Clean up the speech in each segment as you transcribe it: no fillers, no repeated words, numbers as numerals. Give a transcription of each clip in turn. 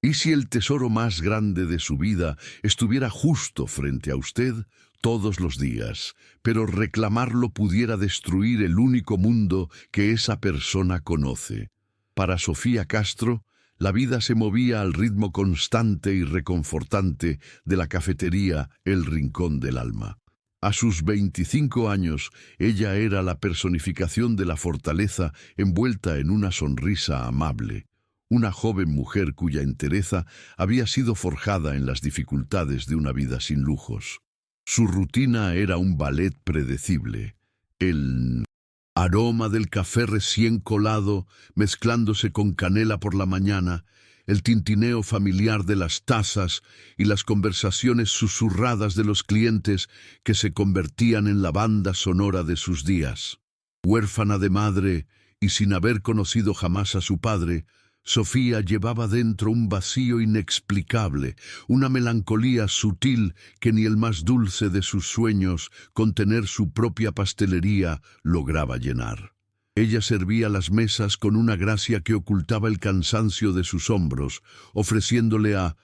¿Y si el tesoro más grande de su vida estuviera justo frente a usted todos los días, pero reclamarlo pudiera destruir el único mundo que esa persona conoce? Para Sofía Castro, la vida se movía al ritmo constante y reconfortante de la cafetería El Rincón del Alma. A sus 25 años, ella era la personificación de la fortaleza envuelta en una sonrisa amable. Una joven mujer cuya entereza había sido forjada en las dificultades de una vida sin lujos. Su rutina era un ballet predecible. El aroma del café recién colado, mezclándose con canela por la mañana, el tintineo familiar de las tazas y las conversaciones susurradas de los clientes que se convertían en la banda sonora de sus días. Huérfana de madre y sin haber conocido jamás a su padre, Sofía llevaba dentro un vacío inexplicable, una melancolía sutil que ni el más dulce de sus sueños, con tener su propia pastelería, lograba llenar. Ella servía las mesas con una gracia que ocultaba el cansancio de sus hombros, ofreciéndole a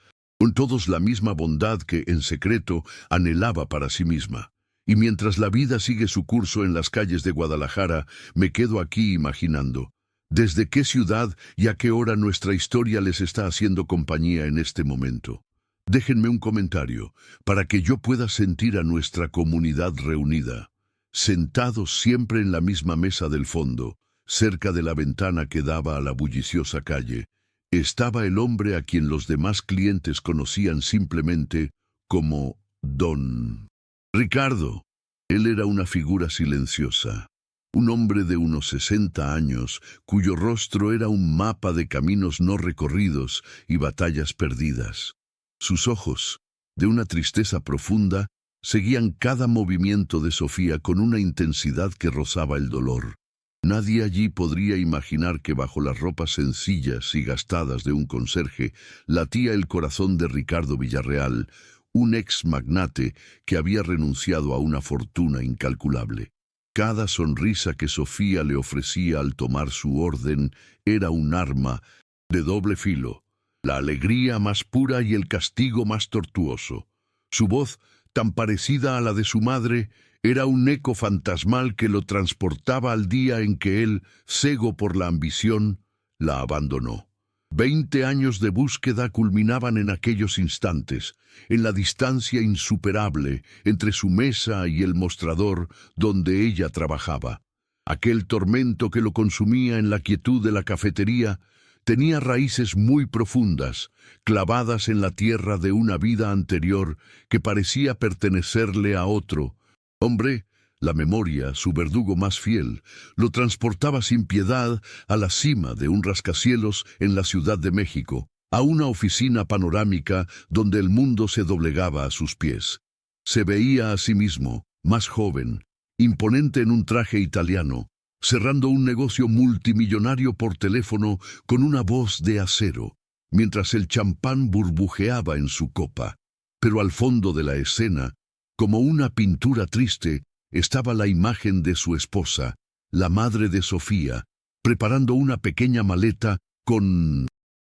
todos la misma bondad que, en secreto, anhelaba para sí misma. Y mientras la vida sigue su curso en las calles de Guadalajara, me quedo aquí imaginando ¿desde qué ciudad y a qué hora nuestra historia les está haciendo compañía en este momento? Déjenme un comentario para que yo pueda sentir a nuestra comunidad reunida. Sentados siempre en la misma mesa del fondo, cerca de la ventana que daba a la bulliciosa calle, estaba el hombre a quien los demás clientes conocían simplemente como Don Ricardo. Él era una figura silenciosa. Un hombre de unos 60 años, cuyo rostro era un mapa de caminos no recorridos y batallas perdidas. Sus ojos, de una tristeza profunda, seguían cada movimiento de Sofía con una intensidad que rozaba el dolor. Nadie allí podría imaginar que bajo las ropas sencillas y gastadas de un conserje latía el corazón de Ricardo Villarreal, un ex magnate que había renunciado a una fortuna incalculable. Cada sonrisa que Sofía le ofrecía al tomar su orden era un arma de doble filo, la alegría más pura y el castigo más tortuoso. Su voz, tan parecida a la de su madre, era un eco fantasmal que lo transportaba al día en que él, cego por la ambición, la abandonó. 20 años de búsqueda culminaban en aquellos instantes, en la distancia insuperable entre su mesa y el mostrador donde ella trabajaba. Aquel tormento que lo consumía en la quietud de la cafetería tenía raíces muy profundas, clavadas en la tierra de una vida anterior que parecía pertenecerle a otro. Hombre, la memoria, su verdugo más fiel, lo transportaba sin piedad a la cima de un rascacielos en la Ciudad de México, a una oficina panorámica donde el mundo se doblegaba a sus pies. Se veía a sí mismo, más joven, imponente en un traje italiano, cerrando un negocio multimillonario por teléfono con una voz de acero, mientras el champán burbujeaba en su copa. Pero al fondo de la escena, como una pintura triste, estaba la imagen de su esposa, la madre de Sofía, preparando una pequeña maleta con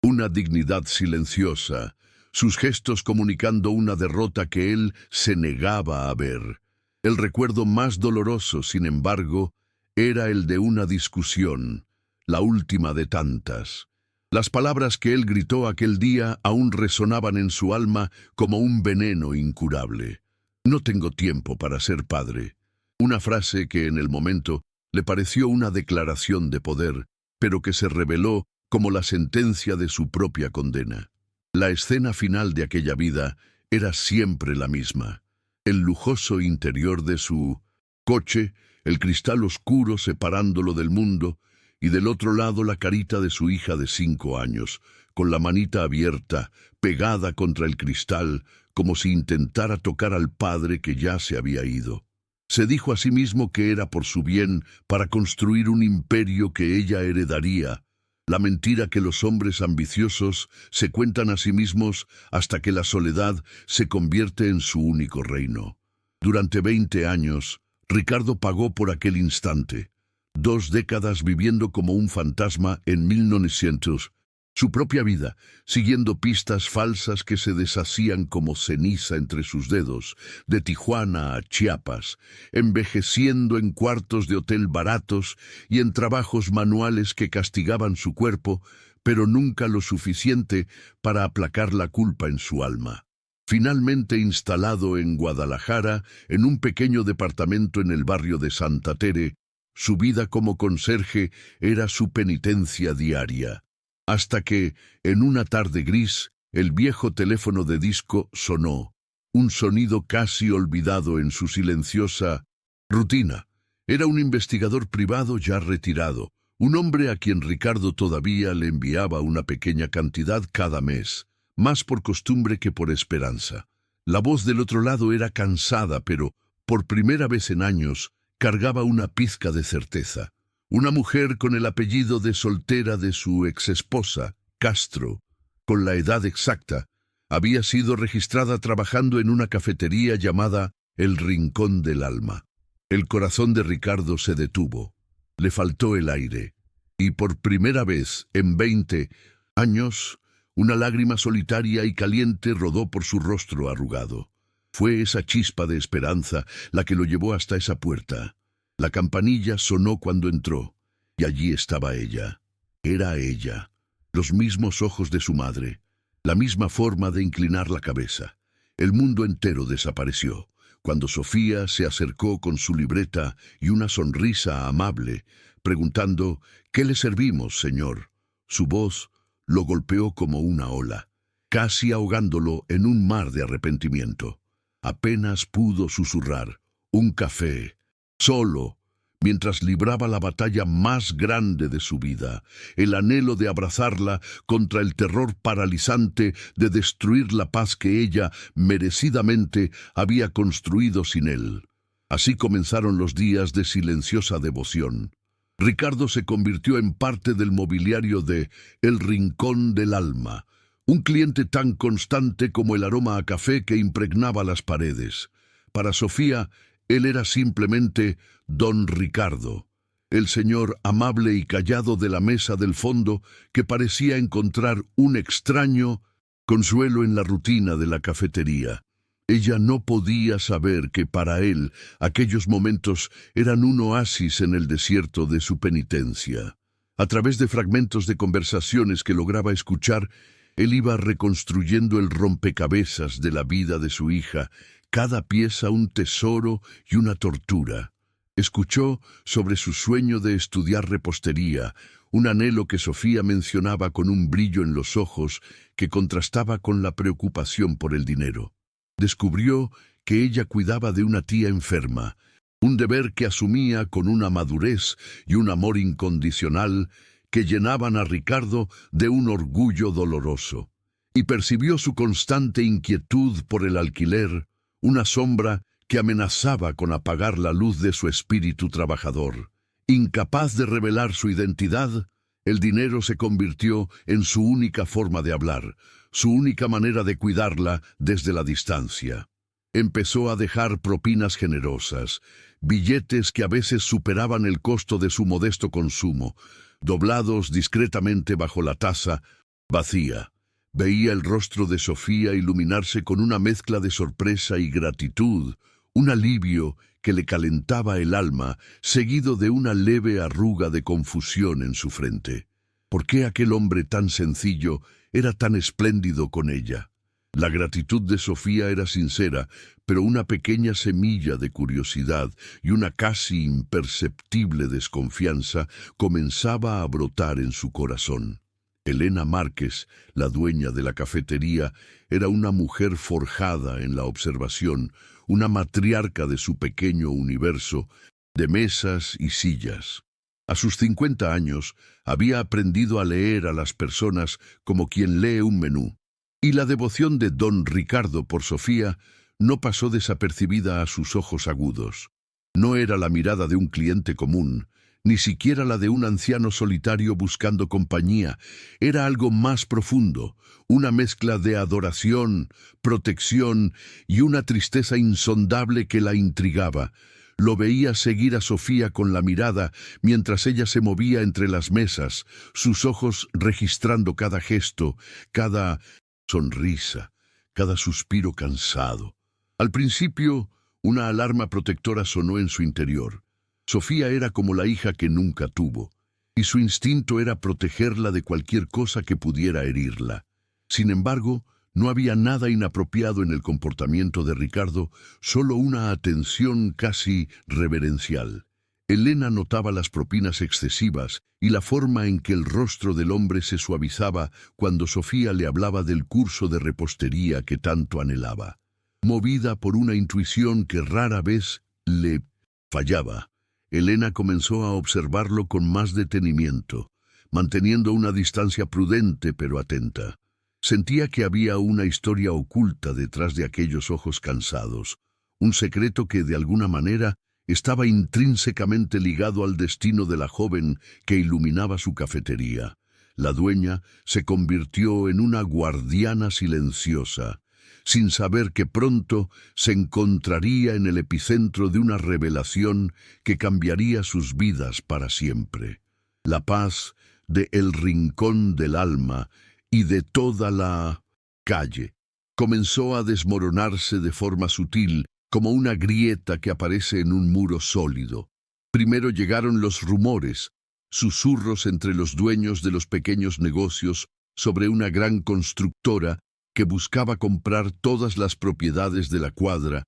una dignidad silenciosa, sus gestos comunicando una derrota que él se negaba a ver. El recuerdo más doloroso, sin embargo, era el de una discusión, la última de tantas. Las palabras que él gritó aquel día aún resonaban en su alma como un veneno incurable. «No tengo tiempo para ser padre». Una frase que en el momento le pareció una declaración de poder, pero que se reveló como la sentencia de su propia condena. La escena final de aquella vida era siempre la misma. El lujoso interior de su coche, el cristal oscuro separándolo del mundo, y del otro lado la carita de su hija de 5 años, con la manita abierta, pegada contra el cristal, como si intentara tocar al padre que ya se había ido. Se dijo a sí mismo que era por su bien, para construir un imperio que ella heredaría. La mentira que los hombres ambiciosos se cuentan a sí mismos hasta que la soledad se convierte en su único reino. Durante 20 años, Ricardo pagó por aquel instante. 2 décadas viviendo como un fantasma en 1900. su propia vida, siguiendo pistas falsas que se deshacían como ceniza entre sus dedos, de Tijuana a Chiapas, envejeciendo en cuartos de hotel baratos y en trabajos manuales que castigaban su cuerpo, pero nunca lo suficiente para aplacar la culpa en su alma. Finalmente instalado en Guadalajara, en un pequeño departamento en el barrio de Santa Tere, su vida como conserje era su penitencia diaria. Hasta que, en una tarde gris, el viejo teléfono de disco sonó, un sonido casi olvidado en su silenciosa rutina. Era un investigador privado ya retirado, un hombre a quien Ricardo todavía le enviaba una pequeña cantidad cada mes, más por costumbre que por esperanza. La voz del otro lado era cansada, pero, por primera vez en años, cargaba una pizca de certeza. Una mujer con el apellido de soltera de su exesposa, Castro, con la edad exacta, había sido registrada trabajando en una cafetería llamada El Rincón del Alma. El corazón de Ricardo se detuvo. Le faltó el aire. Y por primera vez en 20 años, una lágrima solitaria y caliente rodó por su rostro arrugado. Fue esa chispa de esperanza la que lo llevó hasta esa puerta. La campanilla sonó cuando entró, y allí estaba ella. Era ella. Los mismos ojos de su madre, la misma forma de inclinar la cabeza. El mundo entero desapareció cuando Sofía se acercó con su libreta y una sonrisa amable, preguntando: «¿Qué le servimos, señor?». Su voz lo golpeó como una ola, casi ahogándolo en un mar de arrepentimiento. Apenas pudo susurrar: «Un café», solo, mientras libraba la batalla más grande de su vida, el anhelo de abrazarla contra el terror paralizante de destruir la paz que ella, merecidamente, había construido sin él. Así comenzaron los días de silenciosa devoción. Ricardo se convirtió en parte del mobiliario de El Rincón del Alma, un cliente tan constante como el aroma a café que impregnaba las paredes. Para Sofía, él era simplemente Don Ricardo, el señor amable y callado de la mesa del fondo que parecía encontrar un extraño consuelo en la rutina de la cafetería. Ella no podía saber que para él aquellos momentos eran un oasis en el desierto de su penitencia. A través de fragmentos de conversaciones que lograba escuchar, él iba reconstruyendo el rompecabezas de la vida de su hija, cada pieza un tesoro y una tortura. Escuchó sobre su sueño de estudiar repostería, un anhelo que Sofía mencionaba con un brillo en los ojos que contrastaba con la preocupación por el dinero. Descubrió que ella cuidaba de una tía enferma, un deber que asumía con una madurez y un amor incondicional que llenaban a Ricardo de un orgullo doloroso. Y percibió su constante inquietud por el alquiler, una sombra que amenazaba con apagar la luz de su espíritu trabajador. Incapaz de revelar su identidad, el dinero se convirtió en su única forma de hablar, su única manera de cuidarla desde la distancia. Empezó a dejar propinas generosas, billetes que a veces superaban el costo de su modesto consumo, doblados discretamente bajo la taza vacía. Veía el rostro de Sofía iluminarse con una mezcla de sorpresa y gratitud, un alivio que le calentaba el alma, seguido de una leve arruga de confusión en su frente. ¿Por qué aquel hombre tan sencillo era tan espléndido con ella? La gratitud de Sofía era sincera, pero una pequeña semilla de curiosidad y una casi imperceptible desconfianza comenzaba a brotar en su corazón. Elena Márquez, la dueña de la cafetería, era una mujer forjada en la observación, una matriarca de su pequeño universo de mesas y sillas. A sus 50 años había aprendido a leer a las personas como quien lee un menú, y la devoción de don Ricardo por Sofía no pasó desapercibida a sus ojos agudos. No era la mirada de un cliente común, ni siquiera la de un anciano solitario buscando compañía. Era algo más profundo, una mezcla de adoración, protección y una tristeza insondable que la intrigaba. Lo veía seguir a Sofía con la mirada mientras ella se movía entre las mesas, sus ojos registrando cada gesto, cada sonrisa, cada suspiro cansado. Al principio, una alarma protectora sonó en su interior. Sofía era como la hija que nunca tuvo, y su instinto era protegerla de cualquier cosa que pudiera herirla. Sin embargo, no había nada inapropiado en el comportamiento de Ricardo, solo una atención casi reverencial. Elena notaba las propinas excesivas y la forma en que el rostro del hombre se suavizaba cuando Sofía le hablaba del curso de repostería que tanto anhelaba. Movida por una intuición que rara vez le fallaba, Elena comenzó a observarlo con más detenimiento, manteniendo una distancia prudente pero atenta. Sentía que había una historia oculta detrás de aquellos ojos cansados, un secreto que de alguna manera estaba intrínsecamente ligado al destino de la joven que iluminaba su cafetería. La dueña se convirtió en una guardiana silenciosa, sin saber que pronto se encontraría en el epicentro de una revelación que cambiaría sus vidas para siempre. La paz de El Rincón del Alma y de toda la calle comenzó a desmoronarse de forma sutil, como una grieta que aparece en un muro sólido. Primero llegaron los rumores, susurros entre los dueños de los pequeños negocios sobre una gran constructora que buscaba comprar todas las propiedades de la cuadra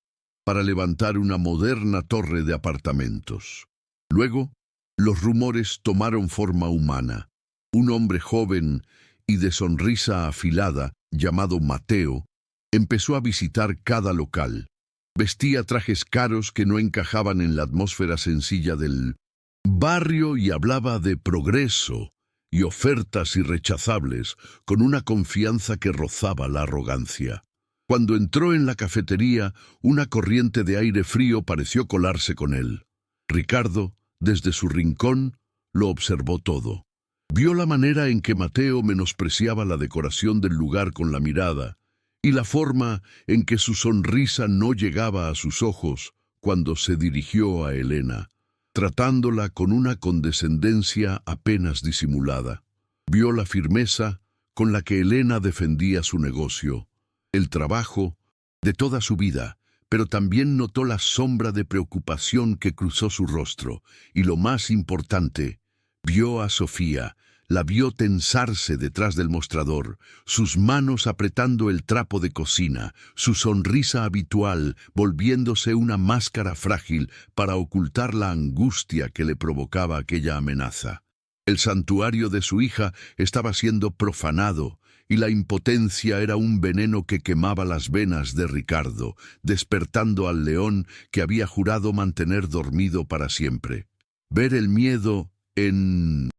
para levantar una moderna torre de apartamentos. Luego, los rumores tomaron forma humana. Un hombre joven y de sonrisa afilada, llamado Mateo, empezó a visitar cada local. Vestía trajes caros que no encajaban en la atmósfera sencilla del barrio y hablaba de progreso y ofertas irrechazables con una confianza que rozaba la arrogancia. Cuando entró en la cafetería, una corriente de aire frío pareció colarse con él. Ricardo, desde su rincón, lo observó todo. Vio la manera en que Mateo menospreciaba la decoración del lugar con la mirada, y la forma en que su sonrisa no llegaba a sus ojos cuando se dirigió a Elena, tratándola con una condescendencia apenas disimulada. Vio la firmeza con la que Elena defendía su negocio, el trabajo de toda su vida, pero también notó la sombra de preocupación que cruzó su rostro, y lo más importante, vio a Sofía. La vio tensarse detrás del mostrador, sus manos apretando el trapo de cocina, su sonrisa habitual volviéndose una máscara frágil para ocultar la angustia que le provocaba aquella amenaza. El santuario de su hija estaba siendo profanado, y la impotencia era un veneno que quemaba las venas de Ricardo, despertando al león que había jurado mantener dormido para siempre. Ver el miedo en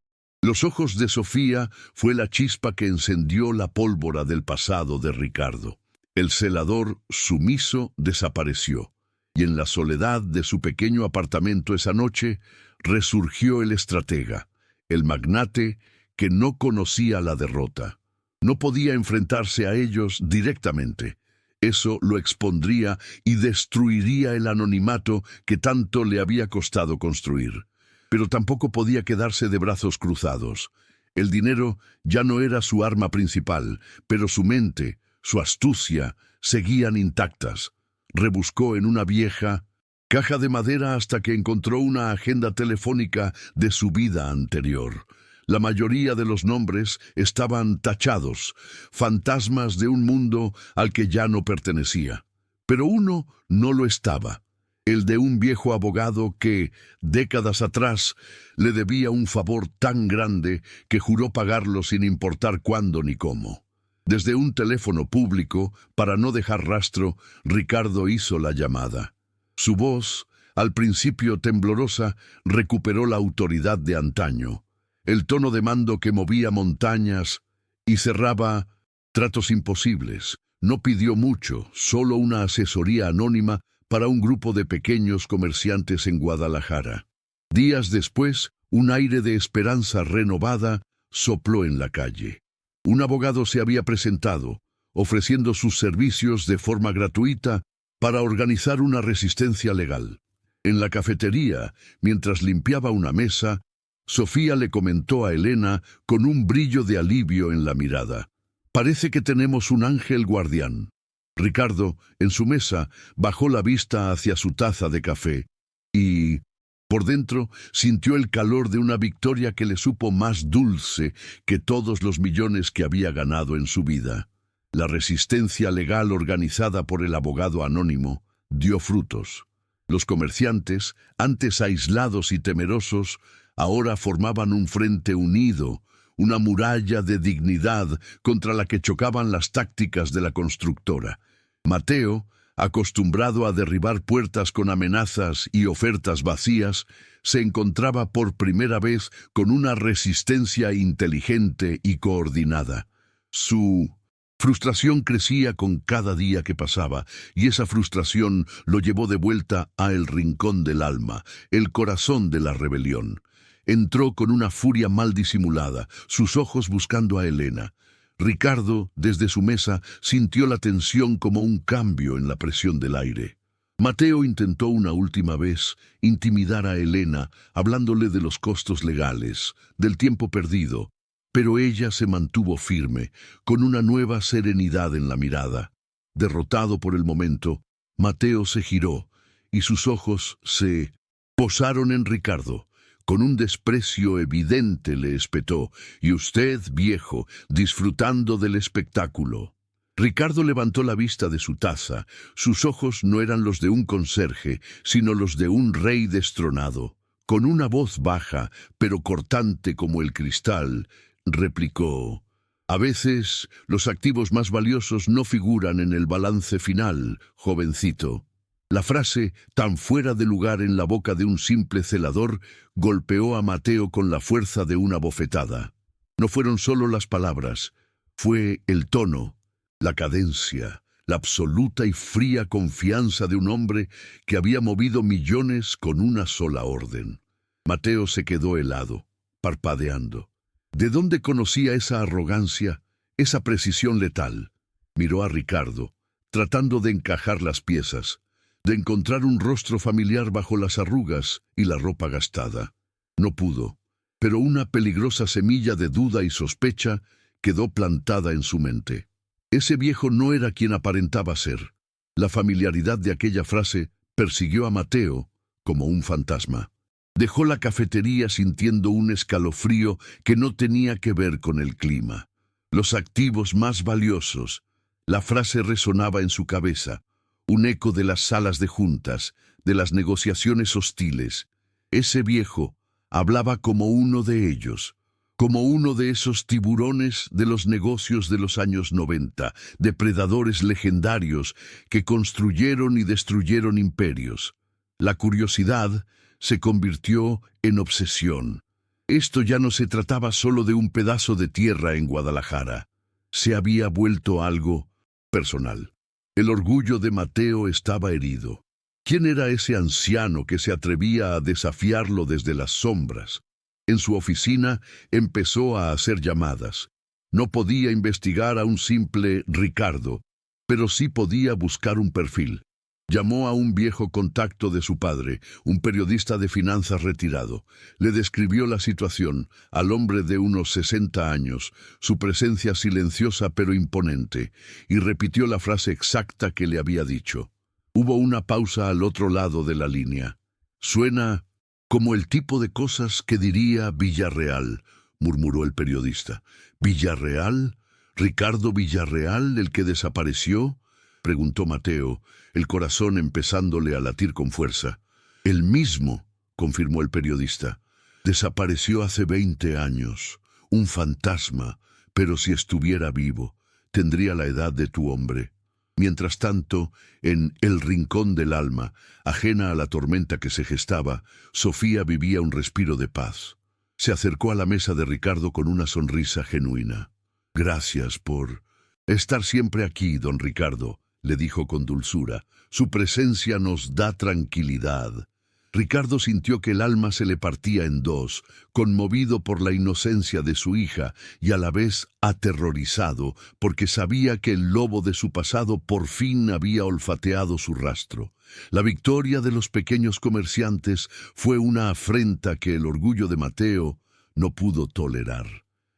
los ojos de Sofía fue la chispa que encendió la pólvora del pasado de Ricardo. El celador sumiso desapareció, y en la soledad de su pequeño apartamento esa noche resurgió el estratega, el magnate que no conocía la derrota. No podía enfrentarse a ellos directamente. Eso lo expondría y destruiría el anonimato que tanto le había costado construir. Pero tampoco podía quedarse de brazos cruzados. El dinero ya no era su arma principal, pero su mente, su astucia, seguían intactas. Rebuscó en una vieja caja de madera hasta que encontró una agenda telefónica de su vida anterior. La mayoría de los nombres estaban tachados, fantasmas de un mundo al que ya no pertenecía. Pero uno no lo estaba. El de un viejo abogado que, décadas atrás, le debía un favor tan grande que juró pagarlo sin importar cuándo ni cómo. Desde un teléfono público, para no dejar rastro, Ricardo hizo la llamada. Su voz, al principio temblorosa, recuperó la autoridad de antaño. El tono de mando que movía montañas y cerraba tratos imposibles. No pidió mucho, solo una asesoría anónima para un grupo de pequeños comerciantes en Guadalajara. Días después, un aire de esperanza renovada sopló en la calle. Un abogado se había presentado, ofreciendo sus servicios de forma gratuita para organizar una resistencia legal. En la cafetería, mientras limpiaba una mesa, Sofía le comentó a Elena con un brillo de alivio en la mirada. Parece que tenemos un ángel guardián. Ricardo, en su mesa, bajó la vista hacia su taza de café y, por dentro, sintió el calor de una victoria que le supo más dulce que todos los millones que había ganado en su vida. La resistencia legal organizada por el abogado anónimo dio frutos. Los comerciantes, antes aislados y temerosos, ahora formaban un frente unido, una muralla de dignidad contra la que chocaban las tácticas de la constructora. Mateo, acostumbrado a derribar puertas con amenazas y ofertas vacías, se encontraba por primera vez con una resistencia inteligente y coordinada. Su frustración crecía con cada día que pasaba, y esa frustración lo llevó de vuelta a el rincón del alma, el corazón de la rebelión. Entró con una furia mal disimulada, sus ojos buscando a Elena. Ricardo, desde su mesa, sintió la tensión como un cambio en la presión del aire. Mateo intentó una última vez intimidar a Elena, hablándole de los costos legales, del tiempo perdido, pero ella se mantuvo firme, con una nueva serenidad en la mirada. Derrotado por el momento, Mateo se giró, y sus ojos se posaron en Ricardo. Con un desprecio evidente le espetó: «Y usted, viejo, disfrutando del espectáculo». Ricardo levantó la vista de su taza. Sus ojos no eran los de un conserje, sino los de un rey destronado. Con una voz baja, pero cortante como el cristal, replicó: «A veces los activos más valiosos no figuran en el balance final, jovencito». La frase, tan fuera de lugar en la boca de un simple celador, golpeó a Mateo con la fuerza de una bofetada. No fueron solo las palabras, fue el tono, la cadencia, la absoluta y fría confianza de un hombre que había movido millones con una sola orden. Mateo se quedó helado, parpadeando. ¿De dónde conocía esa arrogancia, esa precisión letal? Miró a Ricardo, tratando de encajar las piezas, de encontrar un rostro familiar bajo las arrugas y la ropa gastada. No pudo, pero una peligrosa semilla de duda y sospecha quedó plantada en su mente. Ese viejo no era quien aparentaba ser. La familiaridad de aquella frase persiguió a Mateo como un fantasma. Dejó la cafetería sintiendo un escalofrío que no tenía que ver con el clima. Los activos más valiosos. La frase resonaba en su cabeza, un eco de las salas de juntas, de las negociaciones hostiles. Ese viejo hablaba como uno de ellos, como uno de esos tiburones de los negocios de los años 90, depredadores legendarios que construyeron y destruyeron imperios. La curiosidad se convirtió en obsesión. Esto ya no se trataba solo de un pedazo de tierra en Guadalajara. Se había vuelto algo personal. El orgullo de Mateo estaba herido. ¿Quién era ese anciano que se atrevía a desafiarlo desde las sombras? En su oficina empezó a hacer llamadas. No podía investigar a un simple Ricardo, pero sí podía buscar un perfil. Llamó a un viejo contacto de su padre, un periodista de finanzas retirado. Le describió la situación, al hombre de unos 60 años, su presencia silenciosa pero imponente, y repitió la frase exacta que le había dicho. Hubo una pausa al otro lado de la línea. «Suena como el tipo de cosas que diría Villarreal», murmuró el periodista. «¿Villarreal? ¿Ricardo Villarreal, el que desapareció?», preguntó Mateo, el corazón empezándole a latir con fuerza. «El mismo», confirmó el periodista. «Desapareció hace 20 años. Un fantasma, pero si estuviera vivo, tendría la edad de tu hombre». Mientras tanto, en el rincón del alma, ajena a la tormenta que se gestaba, Sofía vivía un respiro de paz. Se acercó a la mesa de Ricardo con una sonrisa genuina. «Gracias por estar siempre aquí, don Ricardo», le dijo con dulzura. «Su presencia nos da tranquilidad». Ricardo sintió que el alma se le partía en dos, conmovido por la inocencia de su hija y a la vez aterrorizado porque sabía que el lobo de su pasado por fin había olfateado su rastro. La victoria de los pequeños comerciantes fue una afrenta que el orgullo de Mateo no pudo tolerar.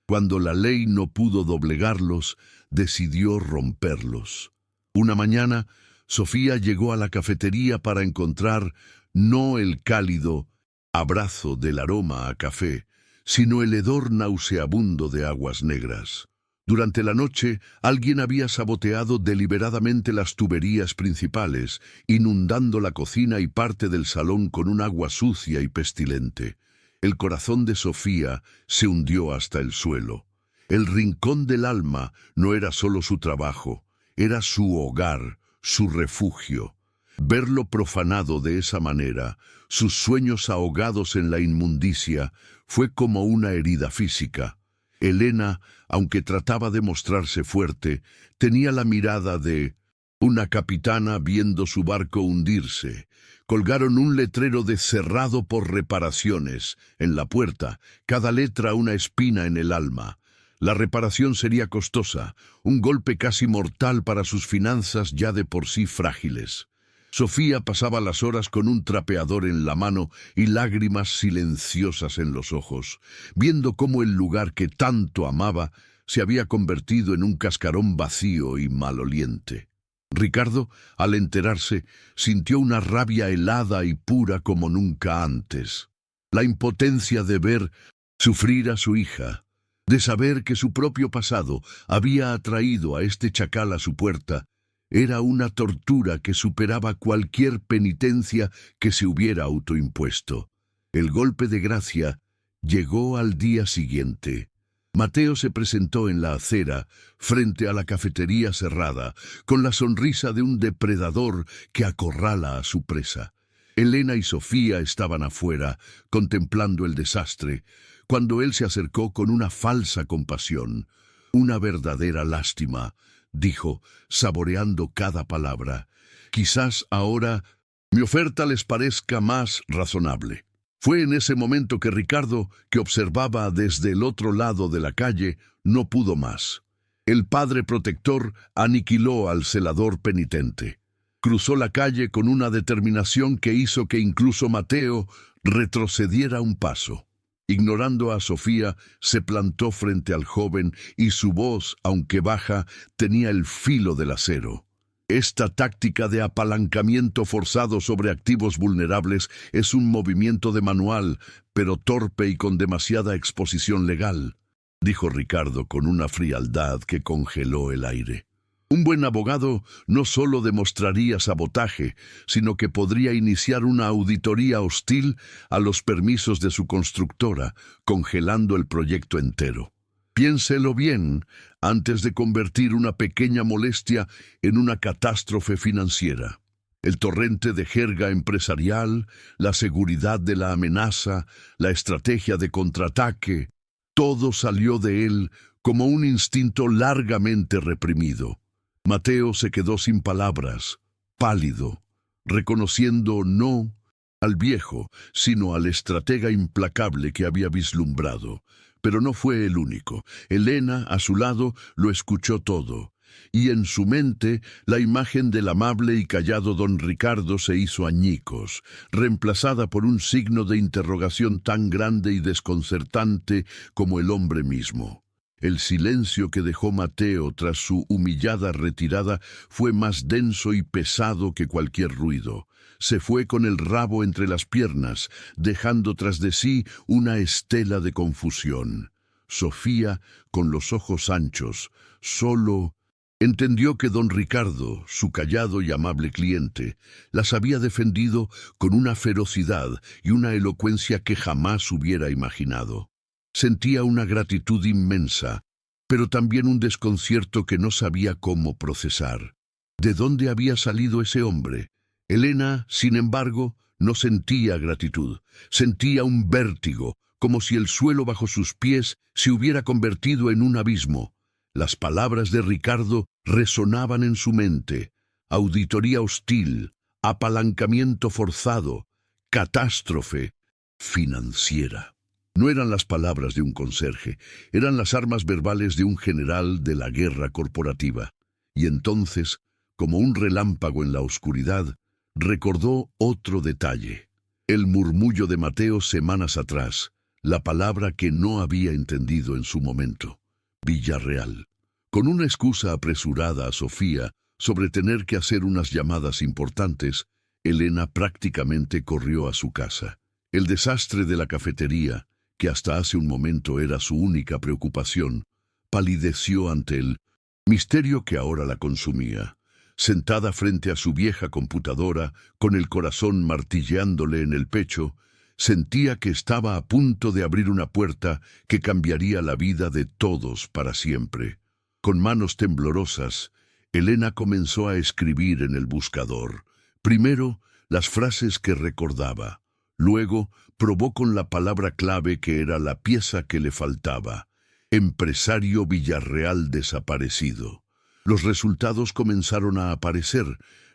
Cuando la ley no pudo doblegarlos, decidió romperlos. Una mañana, Sofía llegó a la cafetería para encontrar no el cálido abrazo del aroma a café, sino el hedor nauseabundo de aguas negras. Durante la noche, alguien había saboteado deliberadamente las tuberías principales, inundando la cocina y parte del salón con un agua sucia y pestilente. El corazón de Sofía se hundió hasta el suelo. El rincón del alma no era solo su trabajo, era su hogar, su refugio. Verlo profanado de esa manera, sus sueños ahogados en la inmundicia, fue como una herida física. Elena, aunque trataba de mostrarse fuerte, tenía la mirada de una capitana viendo su barco hundirse. Colgaron un letrero de cerrado por reparaciones en la puerta, cada letra una espina en el alma. La reparación sería costosa, un golpe casi mortal para sus finanzas ya de por sí frágiles. Sofía pasaba las horas con un trapeador en la mano y lágrimas silenciosas en los ojos, viendo cómo el lugar que tanto amaba se había convertido en un cascarón vacío y maloliente. Ricardo, al enterarse, sintió una rabia helada y pura como nunca antes. La impotencia de ver sufrir a su hija, de saber que su propio pasado había atraído a este chacal a su puerta, era una tortura que superaba cualquier penitencia que se hubiera autoimpuesto. El golpe de gracia llegó al día siguiente. Mateo se presentó en la acera, frente a la cafetería cerrada, con la sonrisa de un depredador que acorrala a su presa. Elena y Sofía estaban afuera, contemplando el desastre, cuando él se acercó con una falsa compasión. Una verdadera lástima, dijo, saboreando cada palabra. Quizás ahora mi oferta les parezca más razonable. Fue en ese momento que Ricardo, que observaba desde el otro lado de la calle, no pudo más. El padre protector aniquiló al celador penitente. Cruzó la calle con una determinación que hizo que incluso Mateo retrocediera un paso. Ignorando a Sofía, se plantó frente al joven y su voz, aunque baja, tenía el filo del acero. Esta táctica de apalancamiento forzado sobre activos vulnerables es un movimiento de manual, pero torpe y con demasiada exposición legal, dijo Ricardo con una frialdad que congeló el aire. Un buen abogado no solo demostraría sabotaje, sino que podría iniciar una auditoría hostil a los permisos de su constructora, congelando el proyecto entero. Piénselo bien antes de convertir una pequeña molestia en una catástrofe financiera. El torrente de jerga empresarial, la seguridad de la amenaza, la estrategia de contraataque, todo salió de él como un instinto largamente reprimido. Mateo se quedó sin palabras, pálido, reconociendo no al viejo, sino al estratega implacable que había vislumbrado. Pero no fue el único. Elena, a su lado, lo escuchó todo, y en su mente la imagen del amable y callado don Ricardo se hizo añicos, reemplazada por un signo de interrogación tan grande y desconcertante como el hombre mismo. El silencio que dejó Mateo tras su humillada retirada fue más denso y pesado que cualquier ruido. Se fue con el rabo entre las piernas, dejando tras de sí una estela de confusión. Sofía, con los ojos anchos, solo entendió que don Ricardo, su callado y amable cliente, las había defendido con una ferocidad y una elocuencia que jamás hubiera imaginado. Sentía una gratitud inmensa, pero también un desconcierto que no sabía cómo procesar. ¿De dónde había salido ese hombre? Elena, sin embargo, no sentía gratitud, sentía un vértigo, como si el suelo bajo sus pies se hubiera convertido en un abismo. Las palabras de Ricardo resonaban en su mente: auditoría hostil, apalancamiento forzado, catástrofe financiera. No eran las palabras de un conserje, eran las armas verbales de un general de la guerra corporativa. Y entonces, como un relámpago en la oscuridad, recordó otro detalle. El murmullo de Mateo semanas atrás, la palabra que no había entendido en su momento. Villarreal. Con una excusa apresurada a Sofía sobre tener que hacer unas llamadas importantes, Elena prácticamente corrió a su casa. El desastre de la cafetería, que hasta hace un momento era su única preocupación, palideció ante el misterio que ahora la consumía. Sentada frente a su vieja computadora, con el corazón martilleándole en el pecho, sentía que estaba a punto de abrir una puerta que cambiaría la vida de todos para siempre. Con manos temblorosas, Elena comenzó a escribir en el buscador. Primero, las frases que recordaba. Luego, probó con la palabra clave que era la pieza que le faltaba. Empresario Villarreal desaparecido. Los resultados comenzaron a aparecer.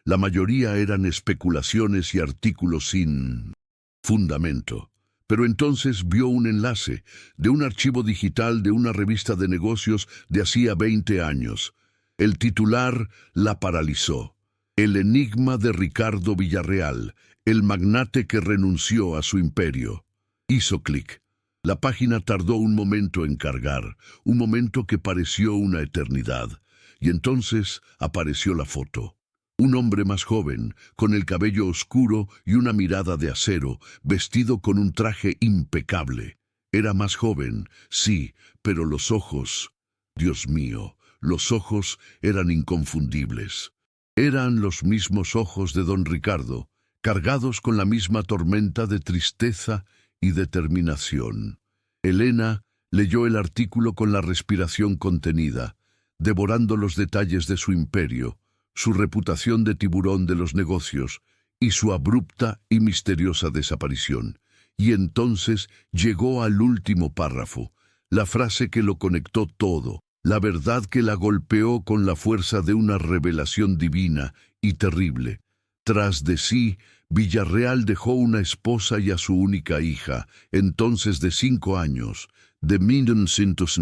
La mayoría eran especulaciones y artículos sin fundamento. Pero entonces vio un enlace de un archivo digital de una revista de negocios de hacía 20 años. El titular la paralizó. El enigma de Ricardo Villarreal, el magnate que renunció a su imperio. Hizo clic. La página tardó un momento en cargar, un momento que pareció una eternidad. Y entonces apareció la foto. Un hombre más joven, con el cabello oscuro y una mirada de acero, vestido con un traje impecable. Era más joven, sí, pero los ojos, Dios mío, los ojos eran inconfundibles. Eran los mismos ojos de don Ricardo, cargados con la misma tormenta de tristeza y determinación. Elena leyó el artículo con la respiración contenida, devorando los detalles de su imperio, su reputación de tiburón de los negocios y su abrupta y misteriosa desaparición. Y entonces llegó al último párrafo, la frase que lo conectó todo, la verdad que la golpeó con la fuerza de una revelación divina y terrible. Tras de sí, Villarreal dejó una esposa y a su única hija, entonces de 5 años, de 1900.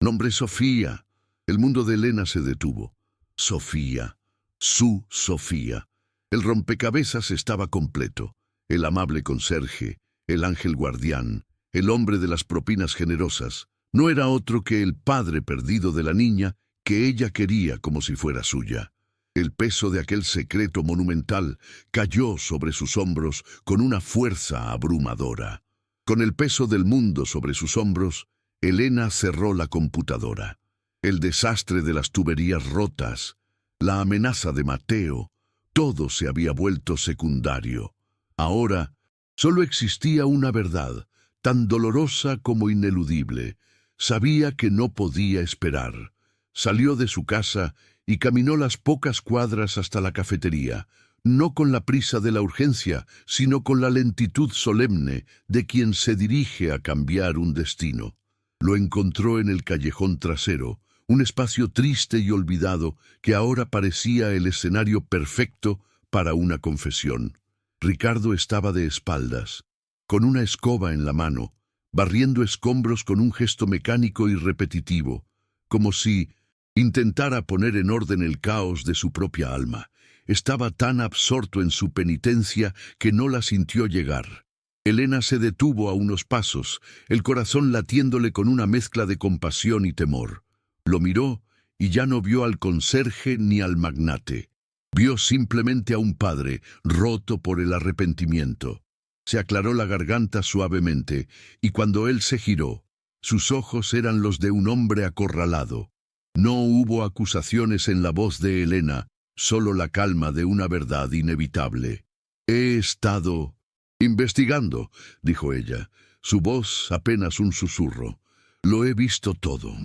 Nombre Sofía. El mundo de Elena se detuvo. Sofía. Su Sofía. El rompecabezas estaba completo. El amable conserje, el ángel guardián, el hombre de las propinas generosas, no era otro que el padre perdido de la niña que ella quería como si fuera suya. El peso de aquel secreto monumental cayó sobre sus hombros con una fuerza abrumadora. Con el peso del mundo sobre sus hombros, Elena cerró la computadora. El desastre de las tuberías rotas, la amenaza de Mateo, todo se había vuelto secundario. Ahora, solo existía una verdad, tan dolorosa como ineludible. Sabía que no podía esperar. Salió de su casa y caminó las pocas cuadras hasta la cafetería, no con la prisa de la urgencia, sino con la lentitud solemne de quien se dirige a cambiar un destino. Lo encontró en el callejón trasero, un espacio triste y olvidado que ahora parecía el escenario perfecto para una confesión. Ricardo estaba de espaldas, con una escoba en la mano, barriendo escombros con un gesto mecánico y repetitivo, como si intentara poner en orden el caos de su propia alma. Estaba tan absorto en su penitencia que no la sintió llegar. Elena se detuvo a unos pasos, el corazón latiéndole con una mezcla de compasión y temor. Lo miró y ya no vio al conserje ni al magnate. Vio simplemente a un padre roto por el arrepentimiento. Se aclaró la garganta suavemente y cuando él se giró, sus ojos eran los de un hombre acorralado. No hubo acusaciones en la voz de Elena, solo la calma de una verdad inevitable. «He estado investigando», dijo ella, su voz apenas un susurro. «Lo he visto todo.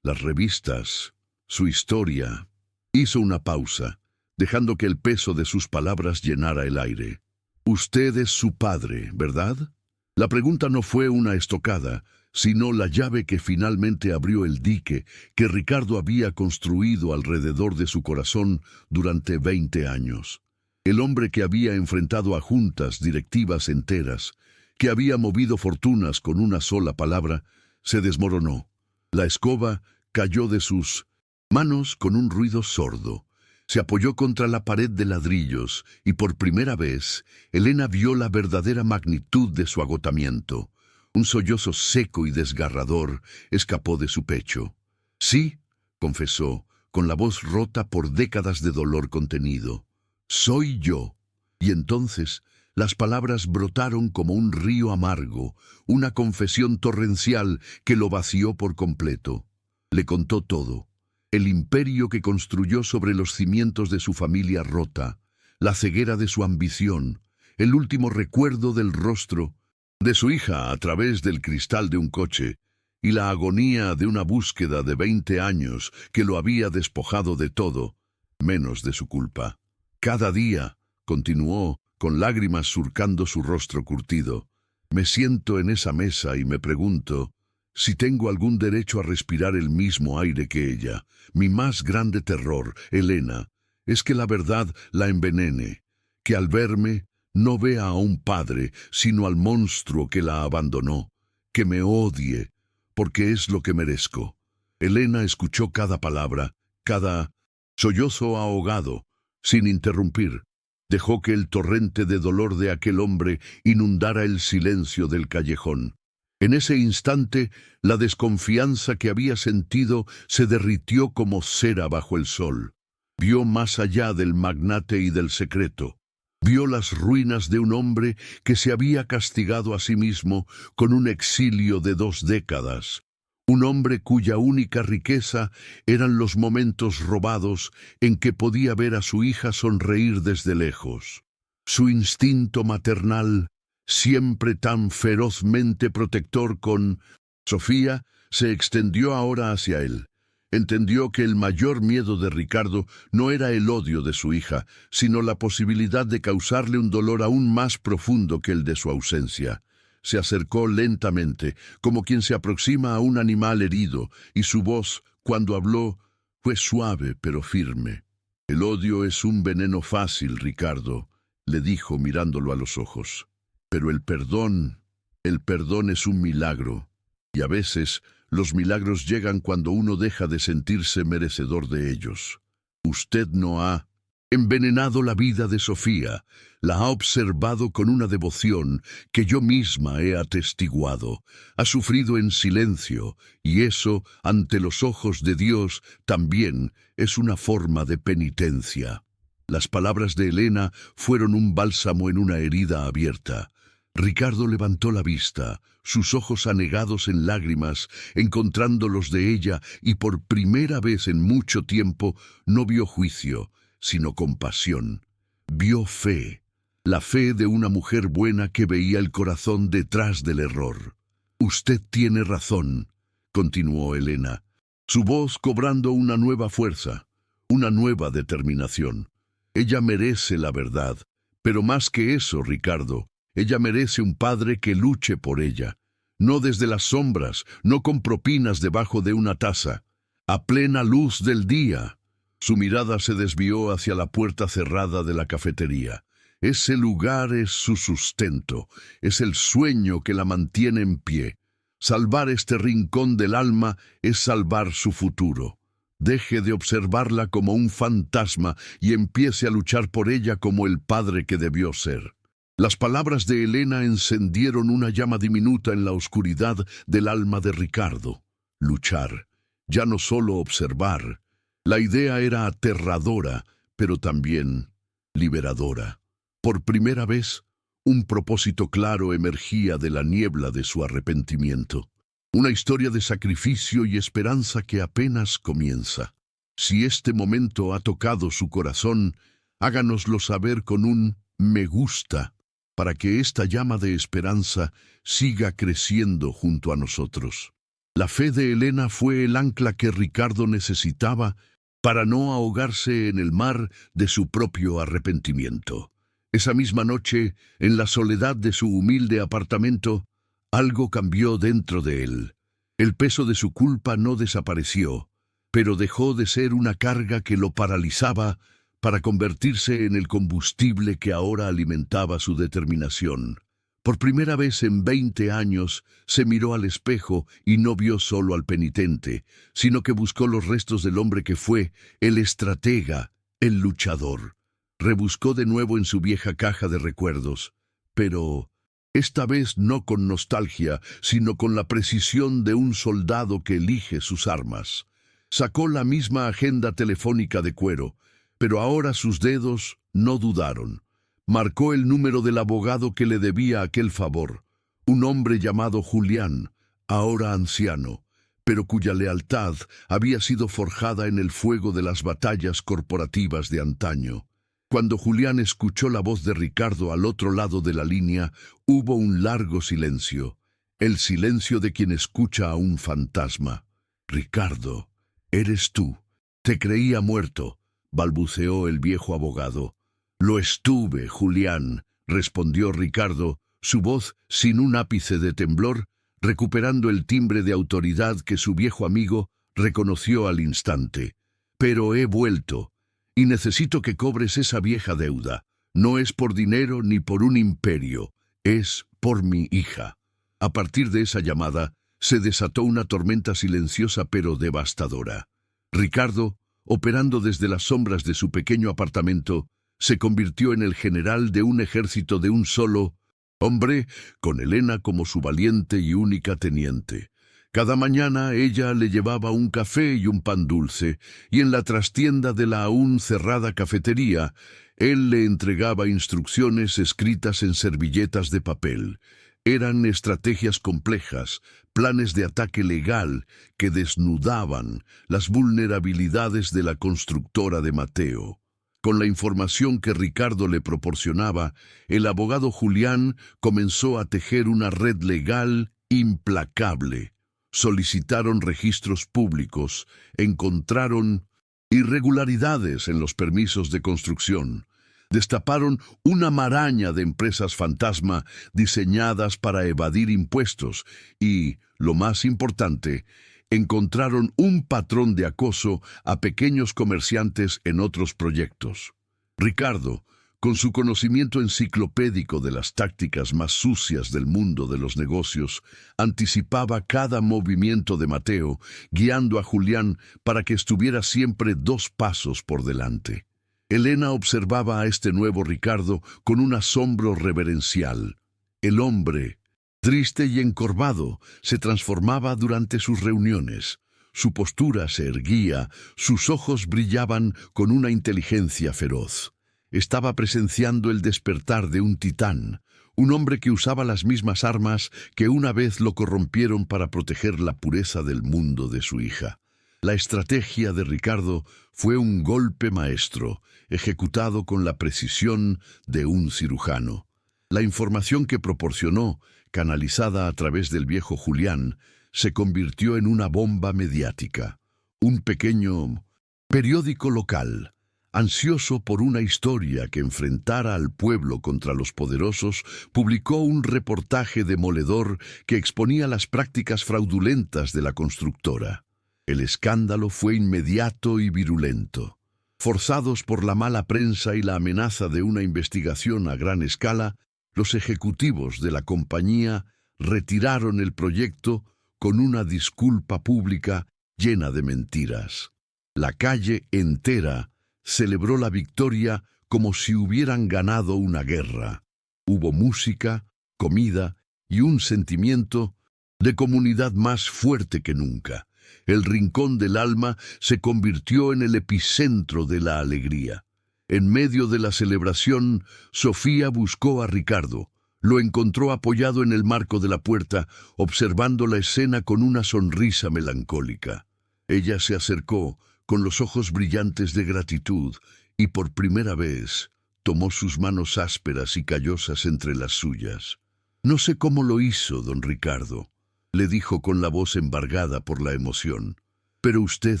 Las revistas, su historia». Hizo una pausa, dejando que el peso de sus palabras llenara el aire. «Usted es su padre, ¿verdad?» La pregunta no fue una estocada, sino la llave que finalmente abrió el dique que Ricardo había construido alrededor de su corazón durante 20 años. El hombre que había enfrentado a juntas directivas enteras, que había movido fortunas con una sola palabra, se desmoronó. La escoba cayó de sus manos con un ruido sordo. Se apoyó contra la pared de ladrillos y por primera vez Elena vio la verdadera magnitud de su agotamiento. Un sollozo seco y desgarrador escapó de su pecho. Sí, confesó, con la voz rota por décadas de dolor contenido. Soy yo. Y entonces las palabras brotaron como un río amargo, una confesión torrencial que lo vació por completo. Le contó todo. El imperio que construyó sobre los cimientos de su familia rota, la ceguera de su ambición, el último recuerdo del rostro de su hija a través del cristal de un coche, y la agonía de una búsqueda de 20 años que lo había despojado de todo, menos de su culpa. Cada día, continuó, con lágrimas surcando su rostro curtido, me siento en esa mesa y me pregunto si tengo algún derecho a respirar el mismo aire que ella. Mi más grande terror, Elena, es que la verdad la envenene, que al verme no vea a un padre, sino al monstruo que la abandonó, que me odie, porque es lo que merezco. Elena escuchó cada palabra, cada sollozo ahogado, sin interrumpir. Dejó que el torrente de dolor de aquel hombre inundara el silencio del callejón. En ese instante, la desconfianza que había sentido se derritió como cera bajo el sol. Vio más allá del magnate y del secreto. Vio las ruinas de un hombre que se había castigado a sí mismo con un exilio de 2 décadas. Un hombre cuya única riqueza eran los momentos robados en que podía ver a su hija sonreír desde lejos. Su instinto maternal, siempre tan ferozmente protector con Sofía, se extendió ahora hacia él. Entendió que el mayor miedo de Ricardo no era el odio de su hija, sino la posibilidad de causarle un dolor aún más profundo que el de su ausencia. Se acercó lentamente, como quien se aproxima a un animal herido, y su voz, cuando habló, fue suave pero firme. «El odio es un veneno fácil, Ricardo», le dijo mirándolo a los ojos. «Pero el perdón es un milagro, y a veces los milagros llegan cuando uno deja de sentirse merecedor de ellos. Usted no ha envenenado la vida de Sofía, la ha observado con una devoción que yo misma he atestiguado. Ha sufrido en silencio, y eso, ante los ojos de Dios, también es una forma de penitencia». Las palabras de Elena fueron un bálsamo en una herida abierta. Ricardo levantó la vista, sus ojos anegados en lágrimas, encontrando los de ella, y por primera vez en mucho tiempo no vio juicio, sino compasión. Vio fe, la fe de una mujer buena que veía el corazón detrás del error. «Usted tiene razón», continuó Elena, su voz cobrando una nueva fuerza, una nueva determinación. «Ella merece la verdad, pero más que eso, Ricardo, ella merece un padre que luche por ella, no desde las sombras, no con propinas debajo de una taza, a plena luz del día». Su mirada se desvió hacia la puerta cerrada de la cafetería. Ese lugar es su sustento, es el sueño que la mantiene en pie. Salvar este rincón del alma es salvar su futuro. Deje de observarla como un fantasma y empiece a luchar por ella como el padre que debió ser. Las palabras de Elena encendieron una llama diminuta en la oscuridad del alma de Ricardo. Luchar, ya no solo observar. La idea era aterradora, pero también liberadora. Por primera vez, un propósito claro emergía de la niebla de su arrepentimiento. Una historia de sacrificio y esperanza que apenas comienza. Si este momento ha tocado su corazón, háganoslo saber con un me gusta, para que esta llama de esperanza siga creciendo junto a nosotros. La fe de Elena fue el ancla que Ricardo necesitaba para no ahogarse en el mar de su propio arrepentimiento. Esa misma noche, en la soledad de su humilde apartamento, algo cambió dentro de él. El peso de su culpa no desapareció, pero dejó de ser una carga que lo paralizaba para convertirse en el combustible que ahora alimentaba su determinación. Por primera vez en 20 años se miró al espejo y no vio solo al penitente, sino que buscó los restos del hombre que fue, el estratega, el luchador. Rebuscó de nuevo en su vieja caja de recuerdos, pero esta vez no con nostalgia, sino con la precisión de un soldado que elige sus armas. Sacó la misma agenda telefónica de cuero, pero ahora sus dedos no dudaron. Marcó el número del abogado que le debía aquel favor, un hombre llamado Julián, ahora anciano, pero cuya lealtad había sido forjada en el fuego de las batallas corporativas de antaño. Cuando Julián escuchó la voz de Ricardo al otro lado de la línea, hubo un largo silencio, el silencio de quien escucha a un fantasma. «Ricardo, eres tú. Te creía muerto», balbuceó el viejo abogado. «Lo estuve, Julián», respondió Ricardo, su voz sin un ápice de temblor, recuperando el timbre de autoridad que su viejo amigo reconoció al instante. «Pero he vuelto, y necesito que cobres esa vieja deuda. No es por dinero ni por un imperio, es por mi hija». A partir de esa llamada, se desató una tormenta silenciosa pero devastadora. Ricardo, operando desde las sombras de su pequeño apartamento, se convirtió en el general de un ejército de un solo hombre, con Elena como su valiente y única teniente. Cada mañana ella le llevaba un café y un pan dulce, y en la trastienda de la aún cerrada cafetería, él le entregaba instrucciones escritas en servilletas de papel. Eran estrategias complejas, planes de ataque legal que desnudaban las vulnerabilidades de la constructora de Mateo. Con la información que Ricardo le proporcionaba, el abogado Julián comenzó a tejer una red legal implacable. Solicitaron registros públicos, encontraron irregularidades en los permisos de construcción, destaparon una maraña de empresas fantasma diseñadas para evadir impuestos y, lo más importante, encontraron un patrón de acoso a pequeños comerciantes en otros proyectos. Ricardo, con su conocimiento enciclopédico de las tácticas más sucias del mundo de los negocios, anticipaba cada movimiento de Mateo, guiando a Julián para que estuviera siempre 2 pasos por delante. Elena observaba a este nuevo Ricardo con un asombro reverencial. El hombre, triste y encorvado, se transformaba durante sus reuniones. Su postura se erguía, sus ojos brillaban con una inteligencia feroz. Estaba presenciando el despertar de un titán, un hombre que usaba las mismas armas que una vez lo corrompieron para proteger la pureza del mundo de su hija. La estrategia de Ricardo fue un golpe maestro, ejecutado con la precisión de un cirujano. La información que proporcionó, canalizada a través del viejo Julián, se convirtió en una bomba mediática. Un pequeño periódico local, ansioso por una historia que enfrentara al pueblo contra los poderosos, publicó un reportaje demoledor que exponía las prácticas fraudulentas de la constructora. El escándalo fue inmediato y virulento. Forzados por la mala prensa y la amenaza de una investigación a gran escala, los ejecutivos de la compañía retiraron el proyecto con una disculpa pública llena de mentiras. La calle entera celebró la victoria como si hubieran ganado una guerra. Hubo música, comida y un sentimiento de comunidad más fuerte que nunca. El rincón del alma se convirtió en el epicentro de la alegría. En medio de la celebración, Sofía buscó a Ricardo. Lo encontró apoyado en el marco de la puerta, observando la escena con una sonrisa melancólica. Ella se acercó, con los ojos brillantes de gratitud, y por primera vez tomó sus manos ásperas y callosas entre las suyas. «No sé cómo lo hizo, don Ricardo», le dijo con la voz embargada por la emoción, «pero usted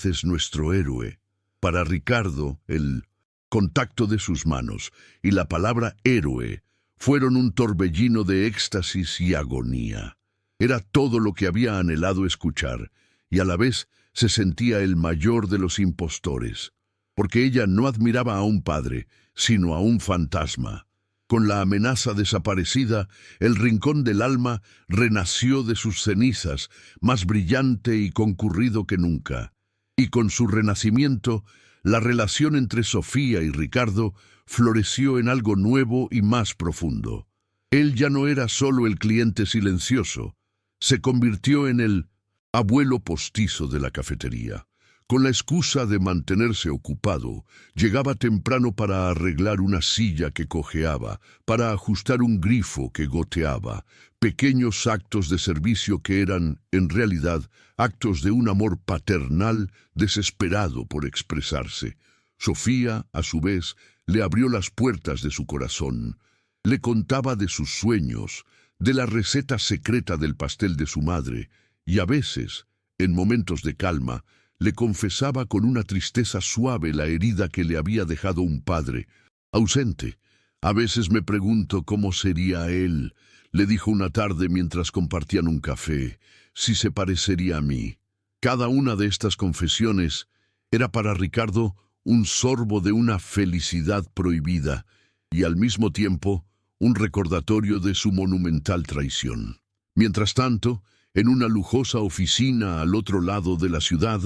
es nuestro héroe». Para Ricardo, el contacto de sus manos y la palabra héroe fueron un torbellino de éxtasis y agonía. Era todo lo que había anhelado escuchar, y a la vez se sentía el mayor de los impostores. porque ella no admiraba a un padre, sino a un fantasma. Con la amenaza desaparecida, el rincón del alma renació de sus cenizas, más brillante y concurrido que nunca. Y con su renacimiento, la relación entre Sofía y Ricardo floreció en algo nuevo y más profundo. Él ya no era solo el cliente silencioso, se convirtió en el abuelo postizo de la cafetería. Con la excusa de mantenerse ocupado, llegaba temprano para arreglar una silla que cojeaba, para ajustar un grifo que goteaba, pequeños actos de servicio que eran, en realidad, actos de un amor paternal desesperado por expresarse. Sofía, a su vez, le abrió las puertas de su corazón. Le contaba de sus sueños, de la receta secreta del pastel de su madre, y a veces, en momentos de calma, le confesaba con una tristeza suave la herida que le había dejado un padre, ausente. A veces me pregunto cómo sería él, le dijo una tarde mientras compartían un café, si se parecería a mí. Cada una de estas confesiones era para Ricardo un sorbo de una felicidad prohibida y al mismo tiempo un recordatorio de su monumental traición. Mientras tanto, en una lujosa oficina al otro lado de la ciudad,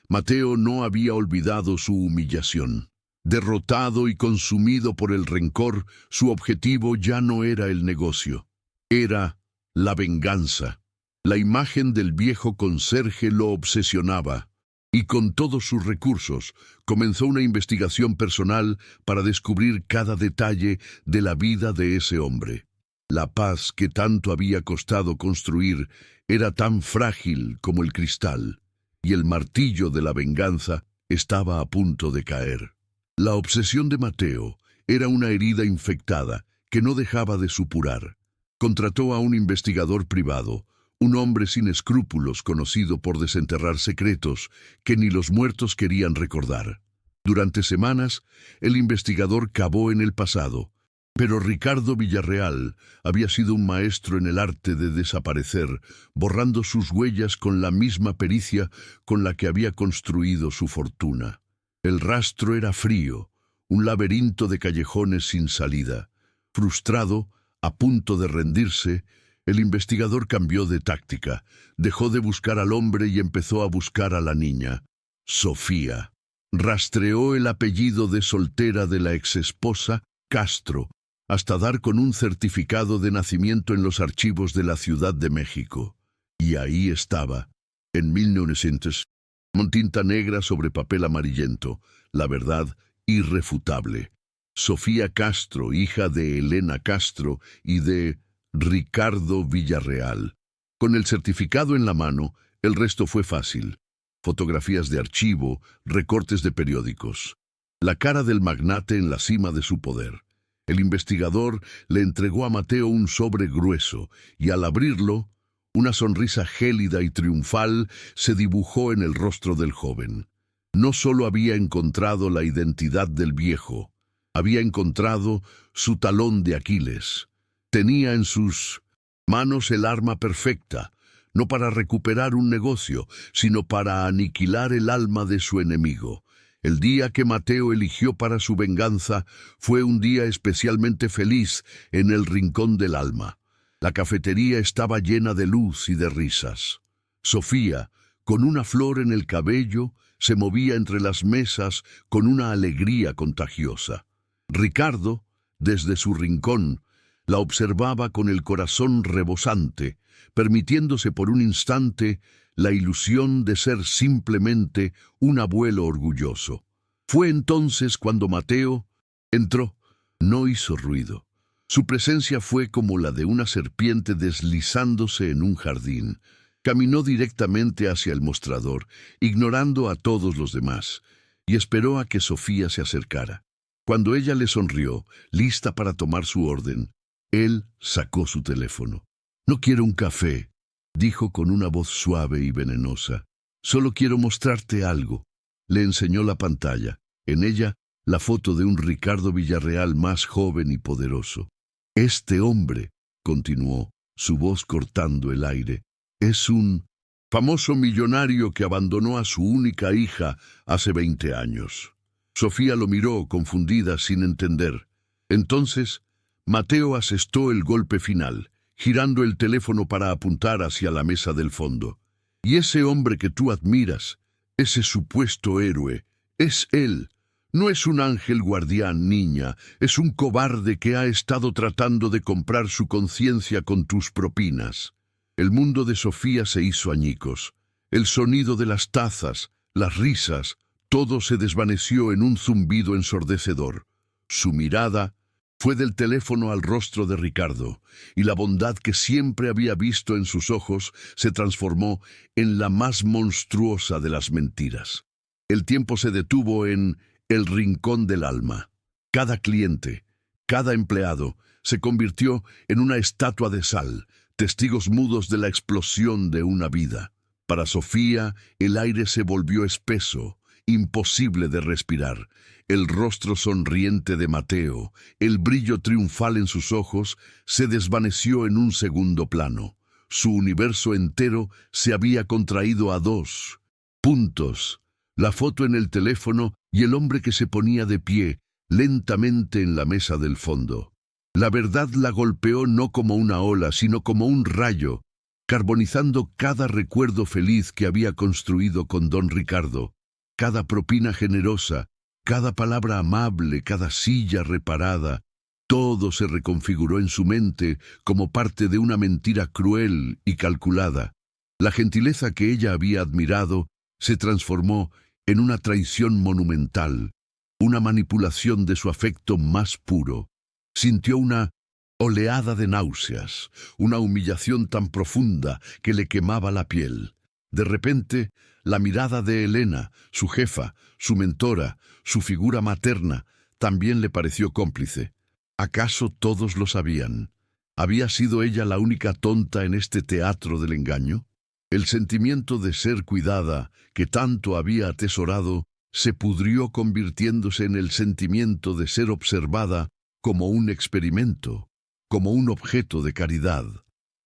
Mateo no había olvidado su humillación. Derrotado y consumido por el rencor, su objetivo ya no era el negocio. Era la venganza. La imagen del viejo conserje lo obsesionaba, y con todos sus recursos comenzó una investigación personal para descubrir cada detalle de la vida de ese hombre. La paz que tanto había costado construir era tan frágil como el cristal, y el martillo de la venganza estaba a punto de caer. La obsesión de Mateo era una herida infectada que no dejaba de supurar. Contrató a un investigador privado, un hombre sin escrúpulos conocido por desenterrar secretos que ni los muertos querían recordar. Durante semanas, el investigador cavó en el pasado, pero Ricardo Villarreal había sido un maestro en el arte de desaparecer, borrando sus huellas con la misma pericia con la que había construido su fortuna. El rastro era frío, un laberinto de callejones sin salida. Frustrado, a punto de rendirse, el investigador cambió de táctica, dejó de buscar al hombre y empezó a buscar a la niña, Sofía. Rastreó el apellido de soltera de la exesposa, Castro, hasta dar con un certificado de nacimiento en los archivos de la Ciudad de México. Y ahí estaba, en 1900, con tinta negra sobre papel amarillento, la verdad irrefutable. Sofía Castro, hija de Elena Castro y de Ricardo Villarreal. Con el certificado en la mano, el resto fue fácil. Fotografías de archivo, recortes de periódicos. La cara del magnate en la cima de su poder. El investigador le entregó a Mateo un sobre grueso y al abrirlo, una sonrisa gélida y triunfal se dibujó en el rostro del joven. No solo había encontrado la identidad del viejo, había encontrado su talón de Aquiles. Tenía en sus manos el arma perfecta, no para recuperar un negocio, sino para aniquilar el alma de su enemigo. El día que Mateo eligió para su venganza fue un día especialmente feliz en el rincón del alma. La cafetería estaba llena de luz y de risas. Sofía, con una flor en el cabello, se movía entre las mesas con una alegría contagiosa. Ricardo, desde su rincón, la observaba con el corazón rebosante, permitiéndose por un instante la ilusión de ser simplemente un abuelo orgulloso. Fue entonces cuando Mateo entró. No hizo ruido. Su presencia fue como la de una serpiente deslizándose en un jardín. Caminó directamente hacia el mostrador, ignorando a todos los demás, y esperó a que Sofía se acercara. Cuando ella le sonrió, lista para tomar su orden, él sacó su teléfono. «No quiero un café», dijo con una voz suave y venenosa. «Solo quiero mostrarte algo». Le enseñó la pantalla. En ella, la foto de un Ricardo Villarreal más joven y poderoso. «Este hombre», continuó, su voz cortando el aire, «es un famoso millonario que abandonó a su única hija hace 20 años. Sofía lo miró, confundida, sin entender. Entonces, Mateo asestó el golpe final, girando el teléfono para apuntar hacia la mesa del fondo. Y ese hombre que tú admiras, ese supuesto héroe, es él. No es un ángel guardián, niña, es un cobarde que ha estado tratando de comprar su conciencia con tus propinas. El mundo de Sofía se hizo añicos. El sonido de las tazas, las risas, todo se desvaneció en un zumbido ensordecedor. Su mirada fue del teléfono al rostro de Ricardo, y la bondad que siempre había visto en sus ojos se transformó en la más monstruosa de las mentiras. El tiempo se detuvo en el rincón del alma. Cada cliente, cada empleado, se convirtió en una estatua de sal, testigos mudos de la explosión de una vida. Para Sofía, el aire se volvió espeso, imposible de respirar. El rostro sonriente de Mateo, el brillo triunfal en sus ojos, se desvaneció en un segundo plano. Su universo entero se había contraído a 2 puntos. La foto en el teléfono y el hombre que se ponía de pie, lentamente en la mesa del fondo. La verdad la golpeó no como una ola, sino como un rayo, carbonizando cada recuerdo feliz que había construido con don Ricardo, cada propina generosa, cada palabra amable, cada silla reparada. Todo se reconfiguró en su mente como parte de una mentira cruel y calculada. La gentileza que ella había admirado se transformó en una traición monumental, una manipulación de su afecto más puro. Sintió una oleada de náuseas, una humillación tan profunda que le quemaba la piel. De repente, la mirada de Elena, su jefa, su mentora, su figura materna, también le pareció cómplice. ¿Acaso todos lo sabían? ¿Había sido ella la única tonta en este teatro del engaño? El sentimiento de ser cuidada, que tanto había atesorado, se pudrió convirtiéndose en el sentimiento de ser observada como un experimento, como un objeto de caridad.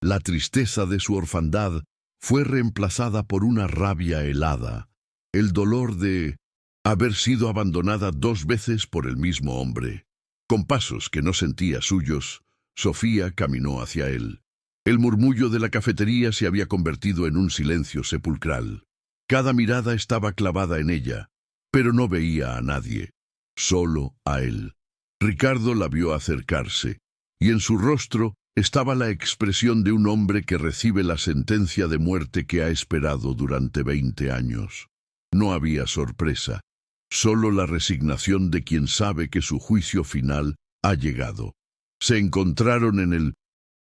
La tristeza de su orfandad fue reemplazada por una rabia helada, el dolor de haber sido abandonada 2 veces por el mismo hombre. Con pasos que no sentía suyos, Sofía caminó hacia él. El murmullo de la cafetería se había convertido en un silencio sepulcral. Cada mirada estaba clavada en ella, pero no veía a nadie, solo a él. Ricardo la vio acercarse, y en su rostro estaba la expresión de un hombre que recibe la sentencia de muerte que ha esperado durante 20 años. No había sorpresa, solo la resignación de quien sabe que su juicio final ha llegado. Se encontraron en el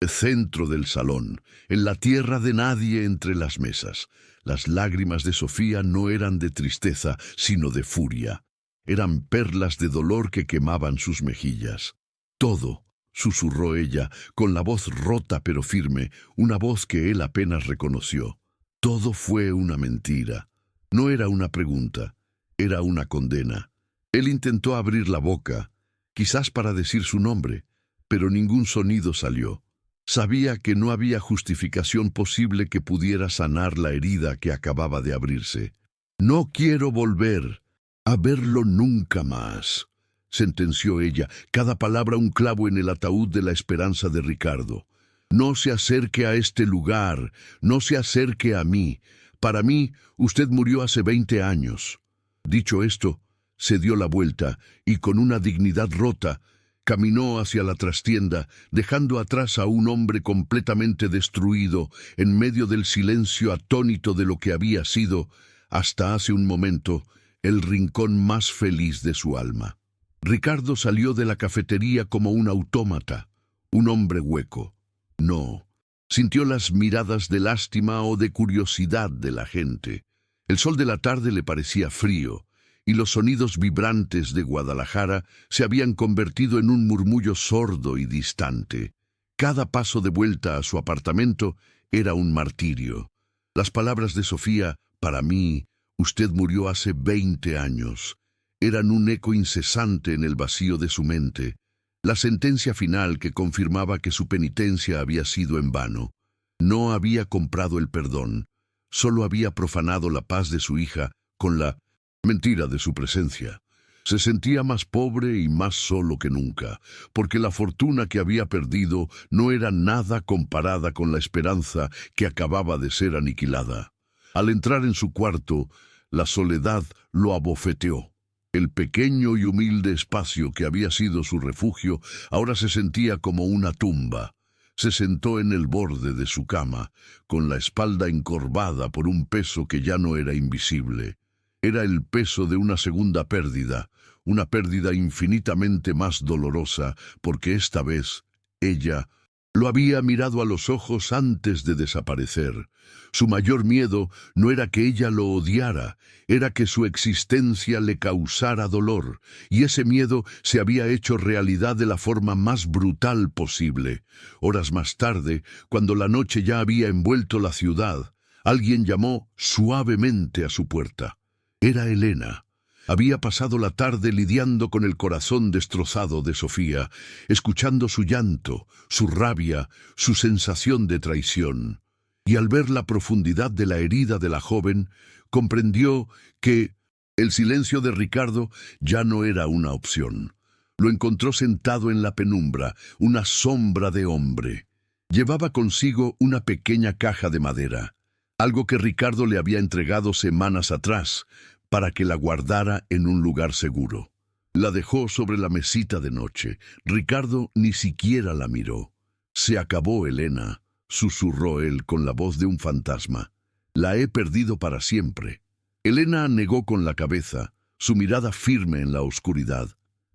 centro del salón, en la tierra de nadie entre las mesas. Las lágrimas de Sofía no eran de tristeza, sino de furia. Eran perlas de dolor que quemaban sus mejillas. Todo, susurró ella, con la voz rota pero firme, una voz que él apenas reconoció. Todo fue una mentira. No era una pregunta, era una condena. Él intentó abrir la boca, quizás para decir su nombre, pero ningún sonido salió. Sabía que no había justificación posible que pudiera sanar la herida que acababa de abrirse. «No quiero volver a verlo nunca más», sentenció ella, cada palabra un clavo en el ataúd de la esperanza de Ricardo. «No se acerque a este lugar, no se acerque a mí. Para mí, usted murió hace 20 años». Dicho esto, se dio la vuelta y con una dignidad rota, caminó hacia la trastienda, dejando atrás a un hombre completamente destruido en medio del silencio atónito de lo que había sido, hasta hace un momento, el rincón más feliz de su alma. Ricardo salió de la cafetería como un autómata, un hombre hueco. No, sintió las miradas de lástima o de curiosidad de la gente. El sol de la tarde le parecía frío, y los sonidos vibrantes de Guadalajara se habían convertido en un murmullo sordo y distante. Cada paso de vuelta a su apartamento era un martirio. Las palabras de Sofía, «Para mí, usted murió hace 20 años», eran un eco incesante en el vacío de su mente. La sentencia final que confirmaba que su penitencia había sido en vano. No había comprado el perdón, solo había profanado la paz de su hija con la mentira de su presencia. Se sentía más pobre y más solo que nunca, porque la fortuna que había perdido no era nada comparada con la esperanza que acababa de ser aniquilada. Al entrar en su cuarto, la soledad lo abofeteó. El pequeño y humilde espacio que había sido su refugio ahora se sentía como una tumba. Se sentó en el borde de su cama, con la espalda encorvada por un peso que ya no era invisible. Era el peso de una segunda pérdida, una pérdida infinitamente más dolorosa, porque esta vez ella lo había mirado a los ojos antes de desaparecer. Su mayor miedo no era que ella lo odiara, era que su existencia le causara dolor, y ese miedo se había hecho realidad de la forma más brutal posible. Horas más tarde, cuando la noche ya había envuelto la ciudad, alguien llamó suavemente a su puerta. Era Elena. Había pasado la tarde lidiando con el corazón destrozado de Sofía, escuchando su llanto, su rabia, su sensación de traición. Y al ver la profundidad de la herida de la joven, comprendió que el silencio de Ricardo ya no era una opción. Lo encontró sentado en la penumbra, una sombra de hombre. Llevaba consigo una pequeña caja de madera, algo que Ricardo le había entregado semanas atrás, para que la guardara en un lugar seguro. La dejó sobre la mesita de noche. Ricardo ni siquiera la miró. «Se acabó, Elena», susurró él con la voz de un fantasma. «La he perdido para siempre». Elena negó con la cabeza, su mirada firme en la oscuridad.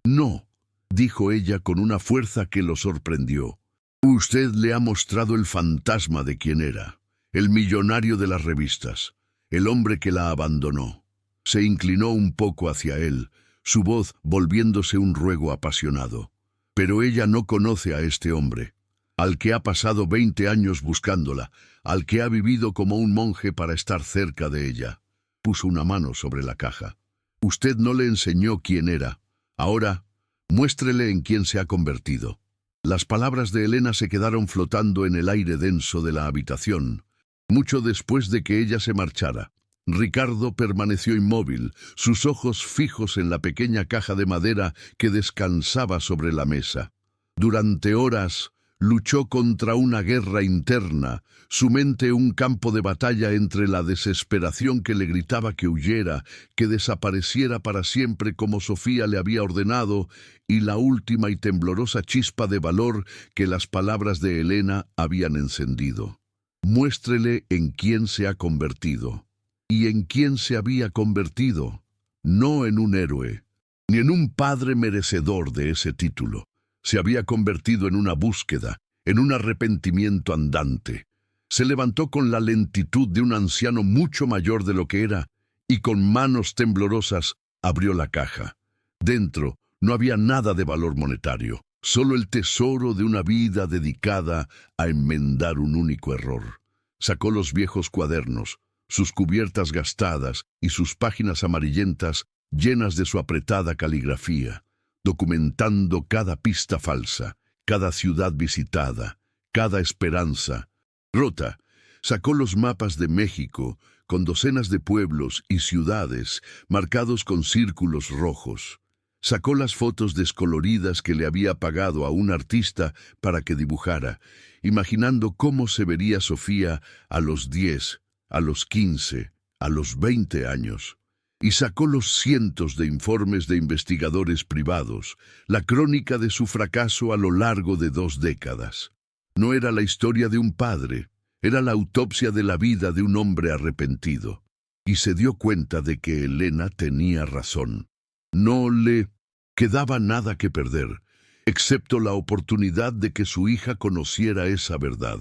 «No», dijo ella con una fuerza que lo sorprendió. «Usted le ha mostrado el fantasma de quien era, el millonario de las revistas, el hombre que la abandonó». Se inclinó un poco hacia él, su voz volviéndose un ruego apasionado. «Pero ella no conoce a este hombre, al que ha pasado 20 años buscándola, al que ha vivido como un monje para estar cerca de ella». Puso una mano sobre la caja. «Usted no le enseñó quién era. Ahora, muéstrele en quién se ha convertido». Las palabras de Elena se quedaron flotando en el aire denso de la habitación, mucho después de que ella se marchara. Ricardo permaneció inmóvil, sus ojos fijos en la pequeña caja de madera que descansaba sobre la mesa. Durante horas luchó contra una guerra interna, su mente un campo de batalla entre la desesperación que le gritaba que huyera, que desapareciera para siempre como Sofía le había ordenado, y la última y temblorosa chispa de valor que las palabras de Elena habían encendido. Muéstrele en quién se ha convertido. ¿Y en quién se había convertido? No en un héroe, ni en un padre merecedor de ese título. Se había convertido en una búsqueda, en un arrepentimiento andante. Se levantó con la lentitud de un anciano mucho mayor de lo que era, y con manos temblorosas abrió la caja. Dentro no había nada de valor monetario, solo el tesoro de una vida dedicada a enmendar un único error. Sacó los viejos cuadernos, sus cubiertas gastadas y sus páginas amarillentas llenas de su apretada caligrafía, documentando cada pista falsa, cada ciudad visitada, cada esperanza rota. Sacó los mapas de México con docenas de pueblos y ciudades marcados con círculos rojos. Sacó las fotos descoloridas que le había pagado a un artista para que dibujara, imaginando cómo se vería Sofía a los 10, a los 15, a los 20 años. Y sacó los cientos de informes de investigadores privados, la crónica de su fracaso a lo largo de 2 décadas. No era la historia de un padre, era la autopsia de la vida de un hombre arrepentido. Y se dio cuenta de que Elena tenía razón. No le quedaba nada que perder, excepto la oportunidad de que su hija conociera esa verdad.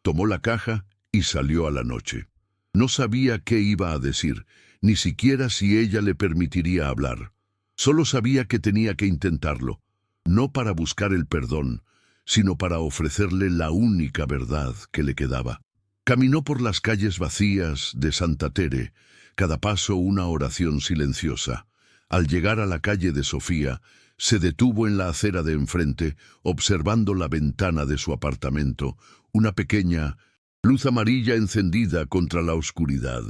Tomó la caja y salió a la noche. No sabía qué iba a decir, ni siquiera si ella le permitiría hablar. Solo sabía que tenía que intentarlo, no para buscar el perdón, sino para ofrecerle la única verdad que le quedaba. Caminó por las calles vacías de Santa Tere, cada paso una oración silenciosa. Al llegar a la calle de Sofía, se detuvo en la acera de enfrente, observando la ventana de su apartamento, una pequeña luz amarilla encendida contra la oscuridad.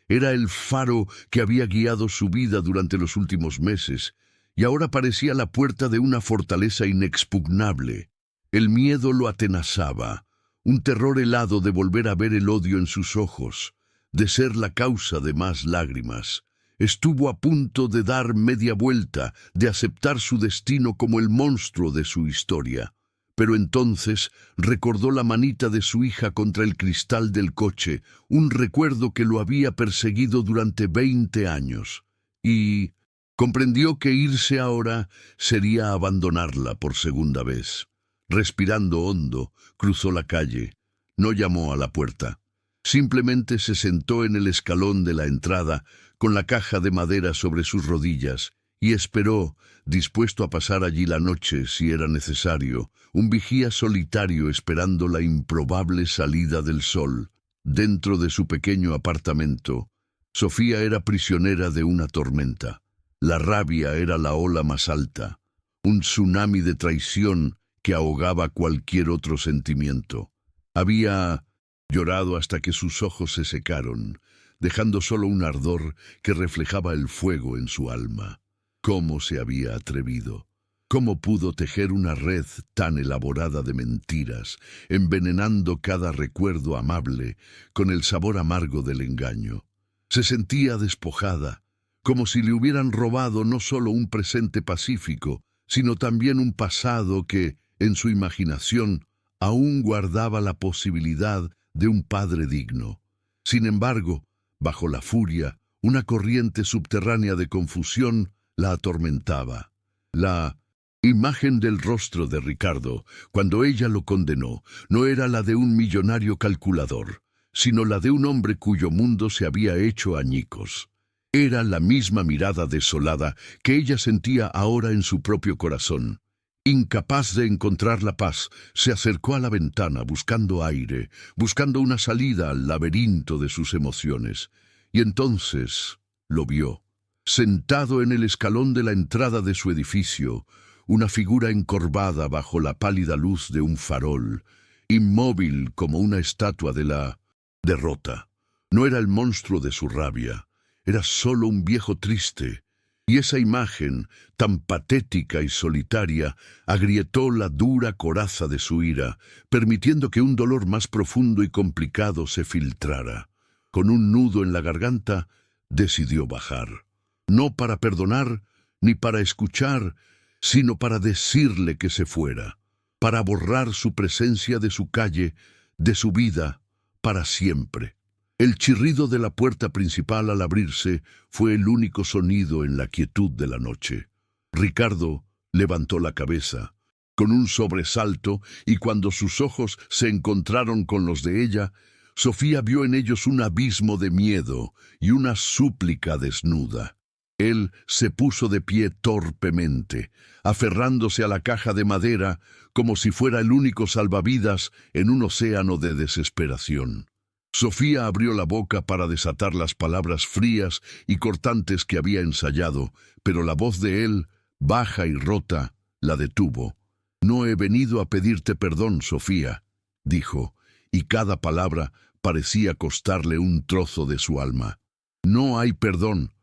Era el faro que había guiado su vida durante los últimos meses, y ahora parecía la puerta de una fortaleza inexpugnable. El miedo lo atenazaba, un terror helado de volver a ver el odio en sus ojos, de ser la causa de más lágrimas. Estuvo a punto de dar media vuelta, de aceptar su destino como el monstruo de su historia. Pero entonces recordó la manita de su hija contra el cristal del coche, un recuerdo que lo había perseguido durante 20 años. Y comprendió que irse ahora sería abandonarla por segunda vez. Respirando hondo, cruzó la calle. No llamó a la puerta. Simplemente se sentó en el escalón de la entrada, con la caja de madera sobre sus rodillas, y esperó, dispuesto a pasar allí la noche si era necesario, un vigía solitario esperando la improbable salida del sol. Dentro de su pequeño apartamento, Sofía era prisionera de una tormenta. La rabia era la ola más alta, un tsunami de traición que ahogaba cualquier otro sentimiento. Había llorado hasta que sus ojos se secaron, dejando solo un ardor que reflejaba el fuego en su alma. ¿Cómo se había atrevido? ¿Cómo pudo tejer una red tan elaborada de mentiras, envenenando cada recuerdo amable con el sabor amargo del engaño? Se sentía despojada, como si le hubieran robado no solo un presente pacífico, sino también un pasado que, en su imaginación, aún guardaba la posibilidad de un padre digno. Sin embargo, bajo la furia, una corriente subterránea de confusión la atormentaba. La imagen del rostro de Ricardo, cuando ella lo condenó, no era la de un millonario calculador, sino la de un hombre cuyo mundo se había hecho añicos. Era la misma mirada desolada que ella sentía ahora en su propio corazón. Incapaz de encontrar la paz, se acercó a la ventana buscando aire, buscando una salida al laberinto de sus emociones. Y entonces lo vio, sentado en el escalón de la entrada de su edificio, una figura encorvada bajo la pálida luz de un farol, inmóvil como una estatua de la derrota. No era el monstruo de su rabia, era solo un viejo triste. Y esa imagen, tan patética y solitaria, agrietó la dura coraza de su ira, permitiendo que un dolor más profundo y complicado se filtrara. Con un nudo en la garganta, decidió bajar. No para perdonar, ni para escuchar, sino para decirle que se fuera, para borrar su presencia de su calle, de su vida, para siempre. El chirrido de la puerta principal al abrirse fue el único sonido en la quietud de la noche. Ricardo levantó la cabeza, con un sobresalto, y cuando sus ojos se encontraron con los de ella, Sofía vio en ellos un abismo de miedo y una súplica desnuda. Él se puso de pie torpemente, aferrándose a la caja de madera como si fuera el único salvavidas en un océano de desesperación. Sofía abrió la boca para desatar las palabras frías y cortantes que había ensayado, pero la voz de él, baja y rota, la detuvo. «No he venido a pedirte perdón, Sofía», dijo, y cada palabra parecía costarle un trozo de su alma. «No hay perdón.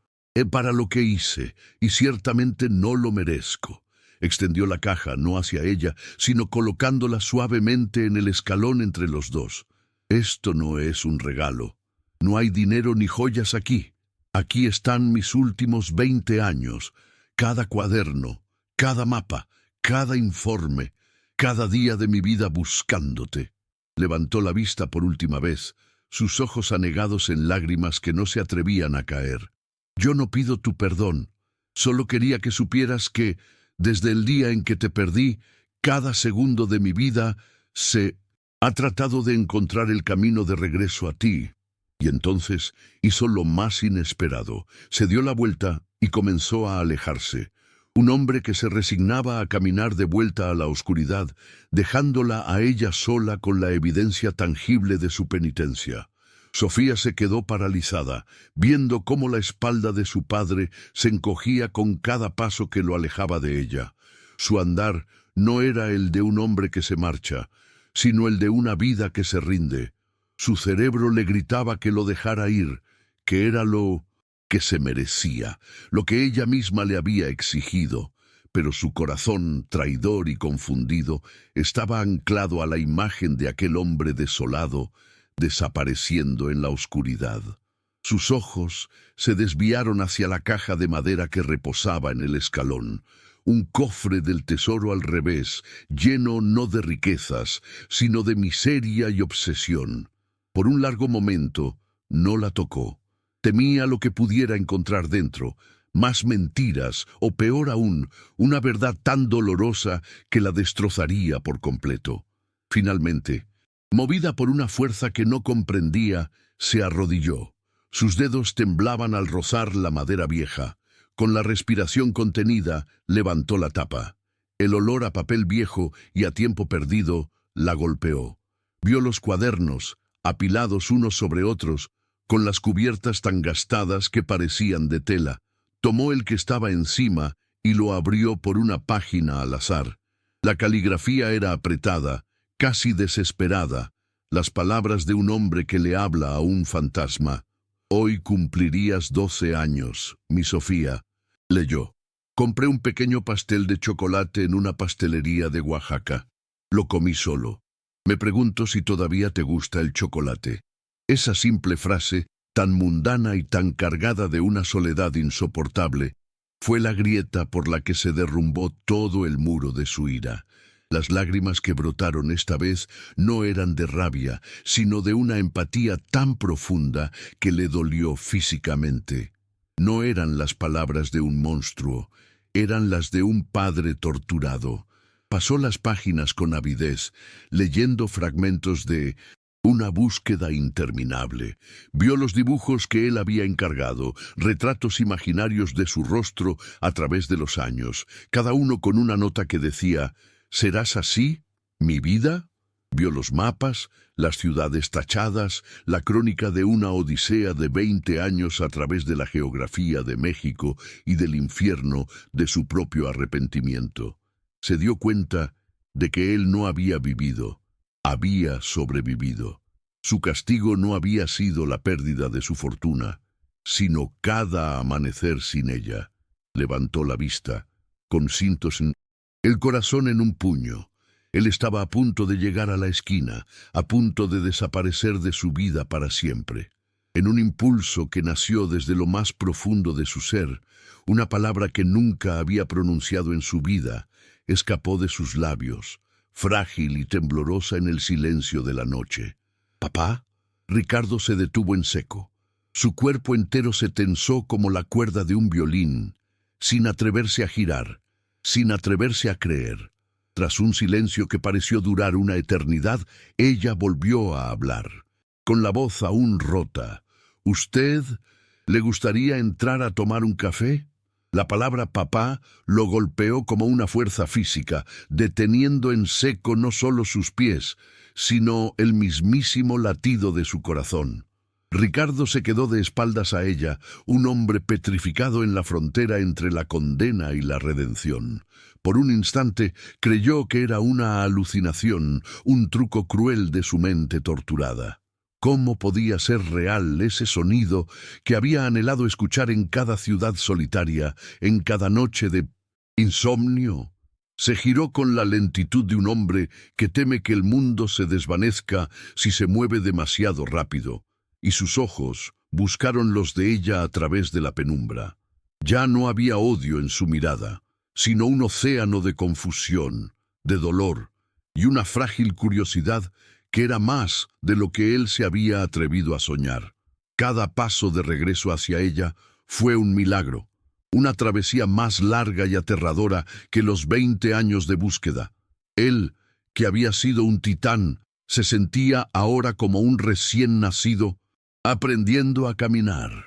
Para lo que hice, y ciertamente no lo merezco». Extendió la caja, no hacia ella, sino colocándola suavemente en el escalón entre los dos. «Esto no es un regalo. No hay dinero ni joyas aquí. Aquí están mis últimos 20 años, cada cuaderno, cada mapa, cada informe, cada día de mi vida buscándote». Levantó la vista por última vez, sus ojos anegados en lágrimas que no se atrevían a caer. «Yo no pido tu perdón. Solo quería que supieras que, desde el día en que te perdí, cada segundo de mi vida ha tratado de encontrar el camino de regreso a ti». Y entonces hizo lo más inesperado. Se dio la vuelta y comenzó a alejarse. Un hombre que se resignaba a caminar de vuelta a la oscuridad, dejándola a ella sola con la evidencia tangible de su penitencia. Sofía se quedó paralizada, viendo cómo la espalda de su padre se encogía con cada paso que lo alejaba de ella. Su andar no era el de un hombre que se marcha, sino el de una vida que se rinde. Su cerebro le gritaba que lo dejara ir, que era lo que se merecía, lo que ella misma le había exigido, pero su corazón, traidor y confundido, estaba anclado a la imagen de aquel hombre desolado, desapareciendo en la oscuridad. Sus ojos se desviaron hacia la caja de madera que reposaba en el escalón, un cofre del tesoro al revés, lleno no de riquezas, sino de miseria y obsesión. Por un largo momento no la tocó. Temía lo que pudiera encontrar dentro, más mentiras o peor aún, una verdad tan dolorosa que la destrozaría por completo. Finalmente, movida por una fuerza que no comprendía, se arrodilló. Sus dedos temblaban al rozar la madera vieja. Con la respiración contenida, levantó la tapa. El olor a papel viejo y a tiempo perdido la golpeó. Vio los cuadernos, apilados unos sobre otros, con las cubiertas tan gastadas que parecían de tela. Tomó el que estaba encima y lo abrió por una página al azar. La caligrafía era apretada, casi desesperada, las palabras de un hombre que le habla a un fantasma. «Hoy cumplirías 12 años, mi Sofía», leyó. «Compré un pequeño pastel de chocolate en una pastelería de Oaxaca. Lo comí solo. Me pregunto si todavía te gusta el chocolate». Esa simple frase, tan mundana y tan cargada de una soledad insoportable, fue la grieta por la que se derrumbó todo el muro de su ira. Las lágrimas que brotaron esta vez no eran de rabia, sino de una empatía tan profunda que le dolió físicamente. No eran las palabras de un monstruo, eran las de un padre torturado. Pasó las páginas con avidez, leyendo fragmentos de Una búsqueda interminable. Vio los dibujos que él había encargado, retratos imaginarios de su rostro a través de los años, cada uno con una nota que decía: «¿Serás así, mi vida?». Vio los mapas, las ciudades tachadas, la crónica de una odisea de 20 años a través de la geografía de México y del infierno de su propio arrepentimiento. Se dio cuenta de que él no había vivido, había sobrevivido. Su castigo no había sido la pérdida de su fortuna, sino cada amanecer sin ella. Levantó la vista, con el corazón en un puño. Él estaba a punto de llegar a la esquina, a punto de desaparecer de su vida para siempre. En un impulso que nació desde lo más profundo de su ser, una palabra que nunca había pronunciado en su vida, escapó de sus labios, frágil y temblorosa en el silencio de la noche. «¿Papá?». Ricardo se detuvo en seco. Su cuerpo entero se tensó como la cuerda de un violín, sin atreverse a girar, sin atreverse a creer. Tras un silencio que pareció durar una eternidad, ella volvió a hablar, con la voz aún rota. «¿Usted le gustaría entrar a tomar un café?». La palabra papá lo golpeó como una fuerza física, deteniendo en seco no solo sus pies, sino el mismísimo latido de su corazón. Ricardo se quedó de espaldas a ella, un hombre petrificado en la frontera entre la condena y la redención. Por un instante creyó que era una alucinación, un truco cruel de su mente torturada. ¿Cómo podía ser real ese sonido que había anhelado escuchar en cada ciudad solitaria, en cada noche de insomnio? Se giró con la lentitud de un hombre que teme que el mundo se desvanezca si se mueve demasiado rápido, y sus ojos buscaron los de ella a través de la penumbra. Ya no había odio en su mirada, sino un océano de confusión, de dolor y una frágil curiosidad que era más de lo que él se había atrevido a soñar. Cada paso de regreso hacia ella fue un milagro, una travesía más larga y aterradora que los 20 años de búsqueda. Él, que había sido un titán, se sentía ahora como un recién nacido, aprendiendo a caminar.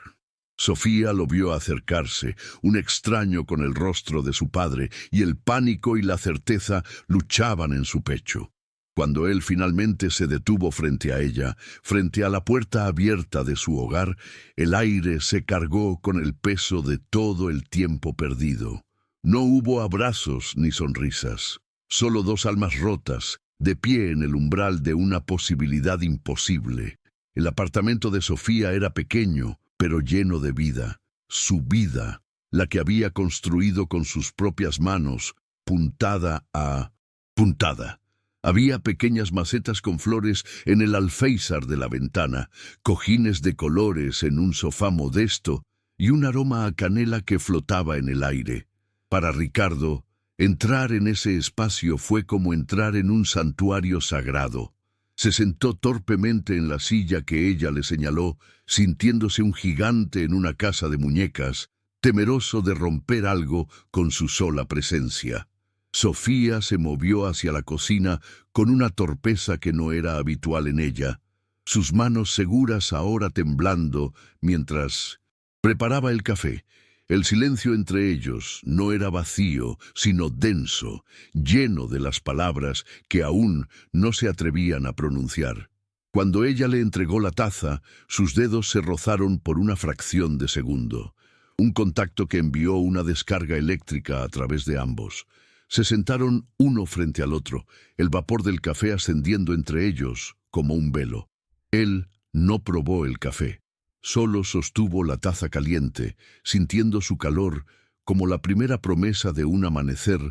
Sofía lo vio acercarse, un extraño con el rostro de su padre, y el pánico y la certeza luchaban en su pecho. Cuando él finalmente se detuvo frente a ella, frente a la puerta abierta de su hogar, el aire se cargó con el peso de todo el tiempo perdido. No hubo abrazos ni sonrisas, solo dos almas rotas, de pie en el umbral de una posibilidad imposible. El apartamento de Sofía era pequeño, pero lleno de vida. su vida, la que había construido con sus propias manos, puntada a puntada. Había pequeñas macetas con flores en el alféizar de la ventana, cojines de colores en un sofá modesto y un aroma a canela que flotaba en el aire. Para Ricardo, entrar en ese espacio fue como entrar en un santuario sagrado. Se sentó torpemente en la silla que ella le señaló, sintiéndose un gigante en una casa de muñecas, temeroso de romper algo con su sola presencia. Sofía se movió hacia la cocina con una torpeza que no era habitual en ella, sus manos seguras ahora temblando mientras preparaba el café. El silencio entre ellos no era vacío, sino denso, lleno de las palabras que aún no se atrevían a pronunciar. Cuando ella le entregó la taza, sus dedos se rozaron por una fracción de segundo, un contacto que envió una descarga eléctrica a través de ambos. Se sentaron uno frente al otro, el vapor del café ascendiendo entre ellos como un velo. Él no probó el café. Solo sostuvo la taza caliente, sintiendo su calor como la primera promesa de un amanecer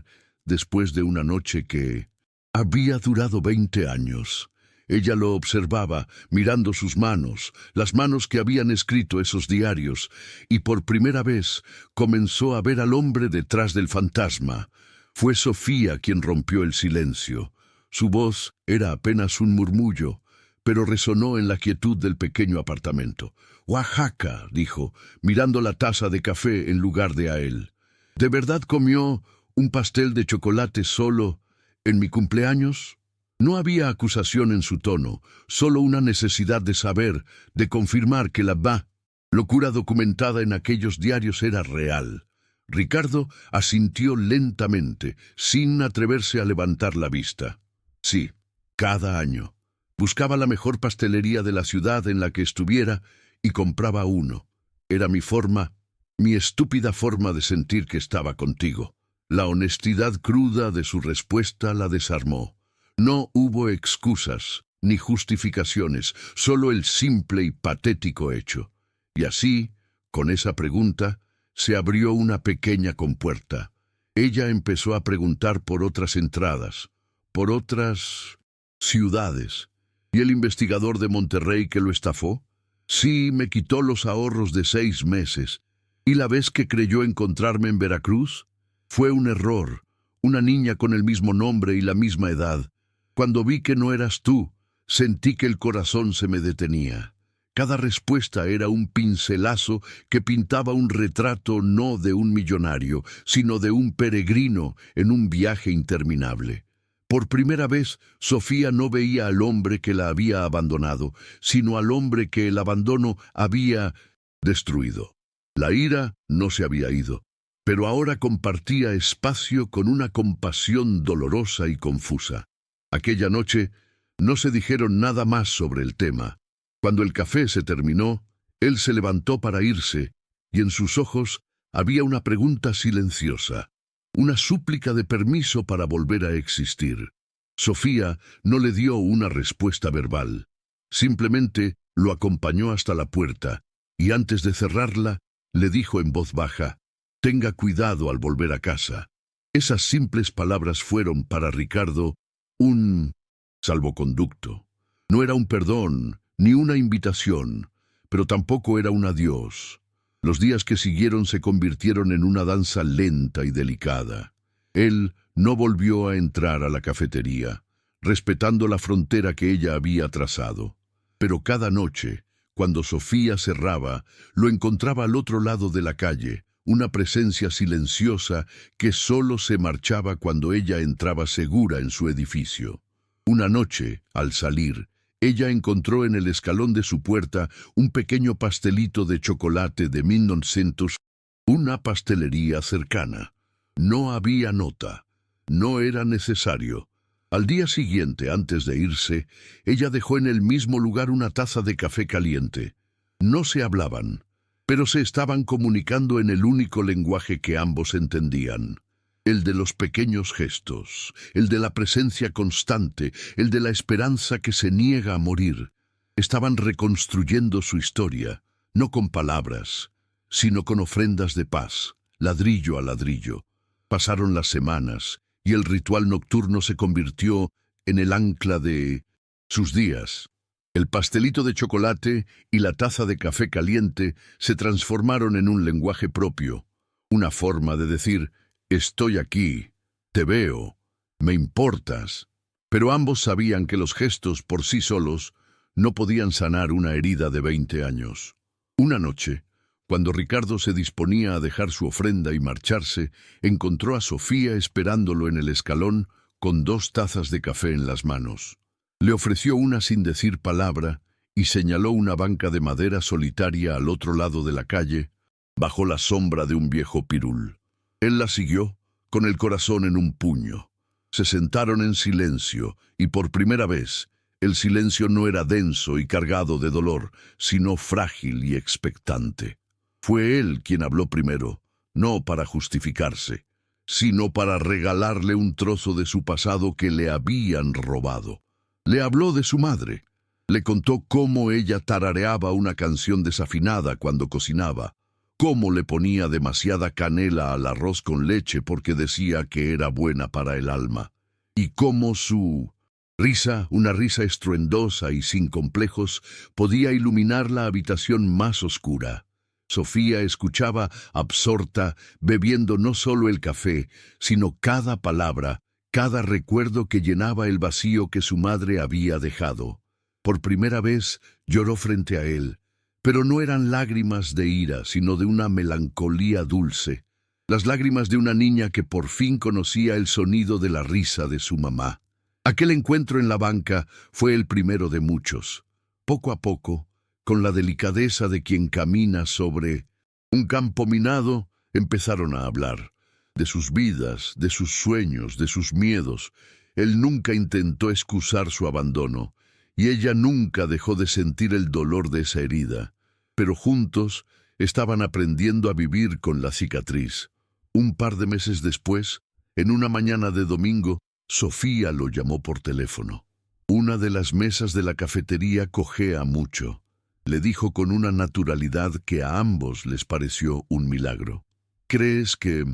después de una noche que había durado 20 años. Ella lo observaba, mirando sus manos, las manos que habían escrito esos diarios, y por primera vez comenzó a ver al hombre detrás del fantasma. Fue Sofía quien rompió el silencio. Su voz era apenas un murmullo, pero resonó en la quietud del pequeño apartamento. «Oaxaca», dijo, mirando la taza de café en lugar de a él. «¿De verdad comió un pastel de chocolate solo en mi cumpleaños?» No había acusación en su tono, solo una necesidad de saber, de confirmar que la locura documentada en aquellos diarios era real. Ricardo asintió lentamente, sin atreverse a levantar la vista. Sí, cada año. Buscaba la mejor pastelería de la ciudad en la que estuviera y compraba uno. Era mi forma, mi estúpida forma de sentir que estaba contigo. La honestidad cruda de su respuesta la desarmó. No hubo excusas ni justificaciones, solo el simple y patético hecho. Y así, con esa pregunta, se abrió una pequeña compuerta. Ella empezó a preguntar por otras entradas, por otras ciudades. ¿Y el investigador de Monterrey que lo estafó? Sí, me quitó los ahorros de 6 meses. ¿Y la vez que creyó encontrarme en Veracruz? Fue un error, una niña con el mismo nombre y la misma edad. Cuando vi que no eras tú, sentí que el corazón se me detenía. Cada respuesta era un pincelazo que pintaba un retrato no de un millonario, sino de un peregrino en un viaje interminable. Por primera vez, Sofía no veía al hombre que la había abandonado, sino al hombre que el abandono había destruido. La ira no se había ido, pero ahora compartía espacio con una compasión dolorosa y confusa. Aquella noche no se dijeron nada más sobre el tema. Cuando el café se terminó, él se levantó para irse, y en sus ojos había una pregunta silenciosa, una súplica de permiso para volver a existir. Sofía no le dio una respuesta verbal. Simplemente lo acompañó hasta la puerta, y antes de cerrarla, le dijo en voz baja, «Tenga cuidado al volver a casa». Esas simples palabras fueron para Ricardo un salvoconducto. No era un perdón, ni una invitación, pero tampoco era un adiós. Los días que siguieron se convirtieron en una danza lenta y delicada. Él no volvió a entrar a la cafetería, respetando la frontera que ella había trazado. Pero cada noche, cuando Sofía cerraba, lo encontraba al otro lado de la calle, una presencia silenciosa que solo se marchaba cuando ella entraba segura en su edificio. Una noche, al salir, ella encontró en el escalón de su puerta un pequeño pastelito de chocolate de 1900, una pastelería cercana. No había nota. No era necesario. Al día siguiente, antes de irse, ella dejó en el mismo lugar una taza de café caliente. No se hablaban, pero se estaban comunicando en el único lenguaje que ambos entendían. El de los pequeños gestos, el de la presencia constante, el de la esperanza que se niega a morir. Estaban reconstruyendo su historia, no con palabras, sino con ofrendas de paz, ladrillo a ladrillo. Pasaron las semanas, y el ritual nocturno se convirtió en el ancla de sus días. El pastelito de chocolate y la taza de café caliente se transformaron en un lenguaje propio, una forma de decir, estoy aquí, te veo, me importas. Pero ambos sabían que los gestos por sí solos no podían sanar una herida de 20 años. Una noche, cuando Ricardo se disponía a dejar su ofrenda y marcharse, encontró a Sofía esperándolo en el escalón con 2 tazas de café en las manos. Le ofreció una sin decir palabra y señaló una banca de madera solitaria al otro lado de la calle, bajo la sombra de un viejo pirul. Él la siguió, con el corazón en un puño. Se sentaron en silencio, y por primera vez, el silencio no era denso y cargado de dolor, sino frágil y expectante. Fue él quien habló primero, no para justificarse, sino para regalarle un trozo de su pasado que le habían robado. Le habló de su madre. Le contó cómo ella tarareaba una canción desafinada cuando cocinaba, cómo le ponía demasiada canela al arroz con leche porque decía que era buena para el alma, y cómo su risa, una risa estruendosa y sin complejos, podía iluminar la habitación más oscura. Sofía escuchaba absorta, bebiendo no solo el café, sino cada palabra, cada recuerdo que llenaba el vacío que su madre había dejado. Por primera vez lloró frente a él, pero no eran lágrimas de ira, sino de una melancolía dulce, las lágrimas de una niña que por fin conocía el sonido de la risa de su mamá. Aquel encuentro en la banca fue el primero de muchos. Poco a poco, con la delicadeza de quien camina sobre un campo minado, empezaron a hablar de sus vidas, de sus sueños, de sus miedos. Él nunca intentó excusar su abandono, y ella nunca dejó de sentir el dolor de esa herida. Pero juntos estaban aprendiendo a vivir con la cicatriz. Un par de meses después, en una mañana de domingo, Sofía lo llamó por teléfono. Una de las mesas de la cafetería cojea mucho. Le dijo con una naturalidad que a ambos les pareció un milagro. ¿Crees que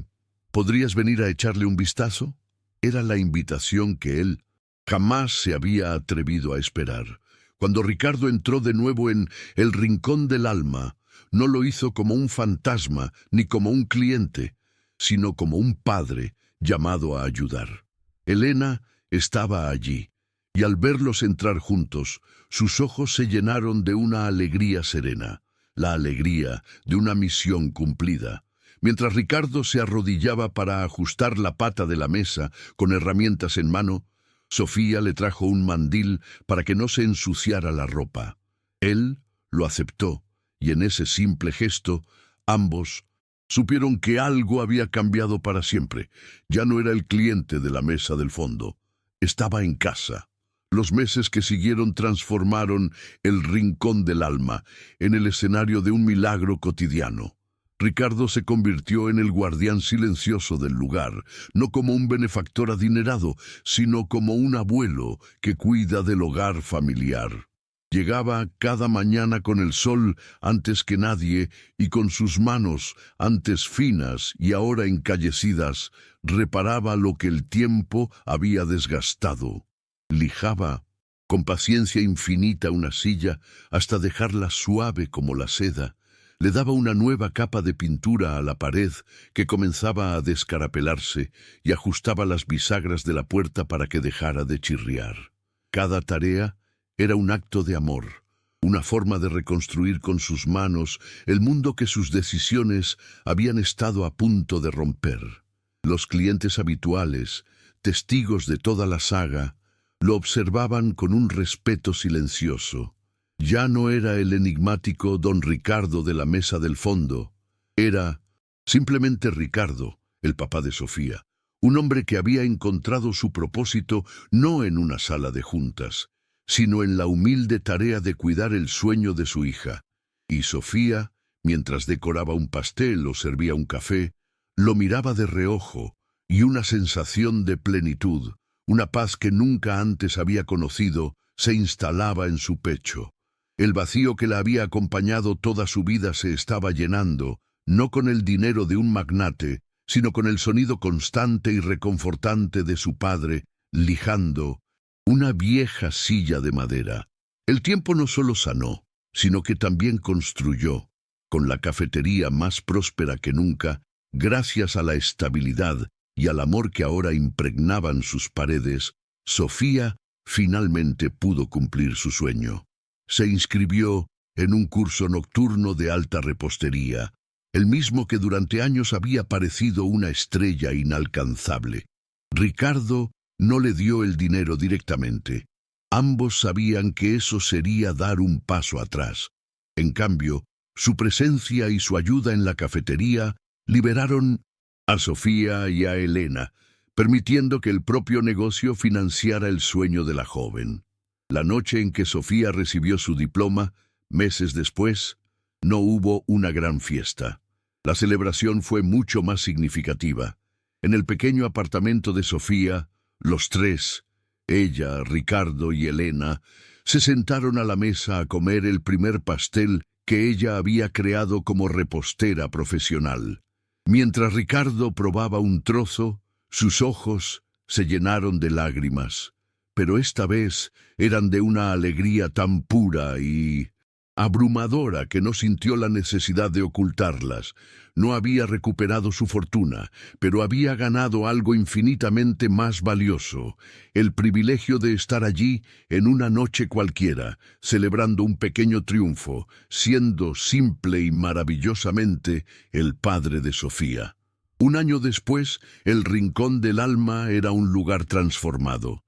podrías venir a echarle un vistazo? Era la invitación que él jamás se había atrevido a esperar. Cuando Ricardo entró de nuevo en el rincón del alma, no lo hizo como un fantasma ni como un cliente, sino como un padre llamado a ayudar. Elena estaba allí, y al verlos entrar juntos, sus ojos se llenaron de una alegría serena, la alegría de una misión cumplida. Mientras Ricardo se arrodillaba para ajustar la pata de la mesa con herramientas en mano, Sofía le trajo un mandil para que no se ensuciara la ropa. Él lo aceptó, y en ese simple gesto, ambos supieron que algo había cambiado para siempre. Ya no era el cliente de la mesa del fondo. Estaba en casa. Los meses que siguieron transformaron el rincón del alma en el escenario de un milagro cotidiano. Ricardo se convirtió en el guardián silencioso del lugar, no como un benefactor adinerado, sino como un abuelo que cuida del hogar familiar. Llegaba cada mañana con el sol antes que nadie y con sus manos, antes finas y ahora encallecidas, reparaba lo que el tiempo había desgastado. Lijaba con paciencia infinita una silla hasta dejarla suave como la seda. Le daba una nueva capa de pintura a la pared que comenzaba a descarapelarse y ajustaba las bisagras de la puerta para que dejara de chirriar. Cada tarea era un acto de amor, una forma de reconstruir con sus manos el mundo que sus decisiones habían estado a punto de romper. Los clientes habituales, testigos de toda la saga, lo observaban con un respeto silencioso. Ya no era el enigmático don Ricardo de la mesa del fondo. Era simplemente Ricardo, el papá de Sofía, un hombre que había encontrado su propósito no en una sala de juntas, sino en la humilde tarea de cuidar el sueño de su hija. Y Sofía, mientras decoraba un pastel o servía un café, lo miraba de reojo, y una sensación de plenitud, una paz que nunca antes había conocido, se instalaba en su pecho. El vacío que la había acompañado toda su vida se estaba llenando, no con el dinero de un magnate, sino con el sonido constante y reconfortante de su padre, lijando una vieja silla de madera. El tiempo no solo sanó, sino que también construyó, con la cafetería más próspera que nunca, gracias a la estabilidad y al amor que ahora impregnaban sus paredes, Sofía finalmente pudo cumplir su sueño. Se inscribió en un curso nocturno de alta repostería, el mismo que durante años había parecido una estrella inalcanzable. Ricardo no le dio el dinero directamente. Ambos sabían que eso sería dar un paso atrás. En cambio, su presencia y su ayuda en la cafetería liberaron a Sofía y a Elena, permitiendo que el propio negocio financiara el sueño de la joven. La noche en que Sofía recibió su diploma, meses después, no hubo una gran fiesta. La celebración fue mucho más significativa. En el pequeño apartamento de Sofía, los tres, ella, Ricardo y Elena, se sentaron a la mesa a comer el primer pastel que ella había creado como repostera profesional. Mientras Ricardo probaba un trozo, sus ojos se llenaron de lágrimas, pero esta vez eran de una alegría tan pura y abrumadora que no sintió la necesidad de ocultarlas. No había recuperado su fortuna, pero había ganado algo infinitamente más valioso, el privilegio de estar allí en una noche cualquiera, celebrando un pequeño triunfo, siendo simple y maravillosamente el padre de Sofía. Un año después, el Rincón del Alma era un lugar transformado.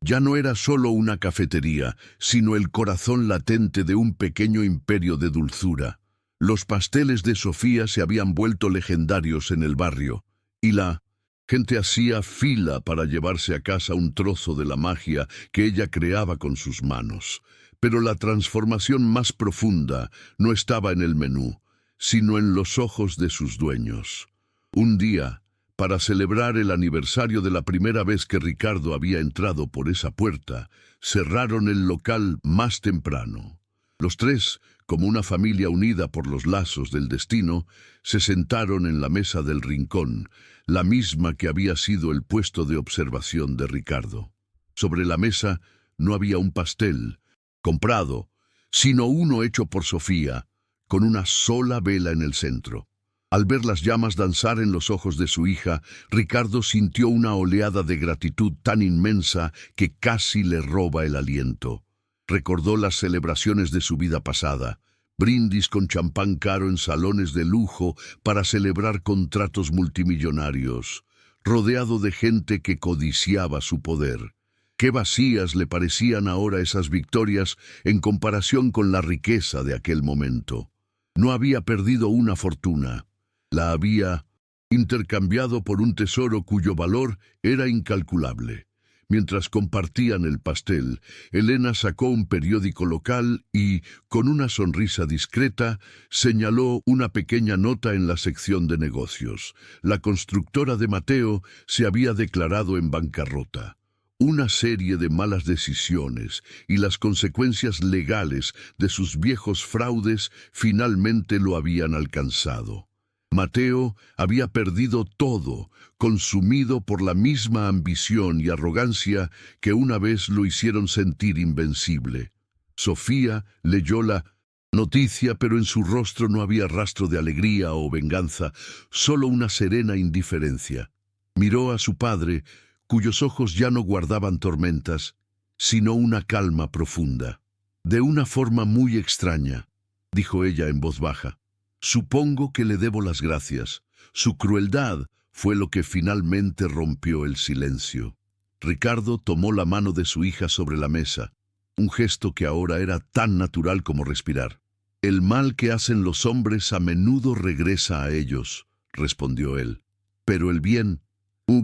Ya no era solo una cafetería, sino el corazón latente de un pequeño imperio de dulzura. Los pasteles de Sofía se habían vuelto legendarios en el barrio, y la gente hacía fila para llevarse a casa un trozo de la magia que ella creaba con sus manos. Pero la transformación más profunda no estaba en el menú, sino en los ojos de sus dueños. Un día, para celebrar el aniversario de la primera vez que Ricardo había entrado por esa puerta, cerraron el local más temprano. Los tres, como una familia unida por los lazos del destino, se sentaron en la mesa del rincón, la misma que había sido el puesto de observación de Ricardo. Sobre la mesa no había un pastel comprado, sino uno hecho por Sofía, con una sola vela en el centro. Al ver las llamas danzar en los ojos de su hija, Ricardo sintió una oleada de gratitud tan inmensa que casi le roba el aliento. Recordó las celebraciones de su vida pasada, brindis con champán caro en salones de lujo para celebrar contratos multimillonarios, rodeado de gente que codiciaba su poder. Qué vacías le parecían ahora esas victorias en comparación con la riqueza de aquel momento. No había perdido una fortuna. La había intercambiado por un tesoro cuyo valor era incalculable. Mientras compartían el pastel, Elena sacó un periódico local y, con una sonrisa discreta, señaló una pequeña nota en la sección de negocios. La constructora de Mateo se había declarado en bancarrota. Una serie de malas decisiones y las consecuencias legales de sus viejos fraudes finalmente lo habían alcanzado. Mateo había perdido todo, consumido por la misma ambición y arrogancia que una vez lo hicieron sentir invencible. Sofía leyó la noticia, pero en su rostro no había rastro de alegría o venganza, solo una serena indiferencia. Miró a su padre, cuyos ojos ya no guardaban tormentas, sino una calma profunda. De una forma muy extraña, dijo ella en voz baja. Supongo que le debo las gracias. Su crueldad fue lo que finalmente rompió el silencio. Ricardo tomó la mano de su hija sobre la mesa, un gesto que ahora era tan natural como respirar. El mal que hacen los hombres a menudo regresa a ellos, respondió él. Pero el bien,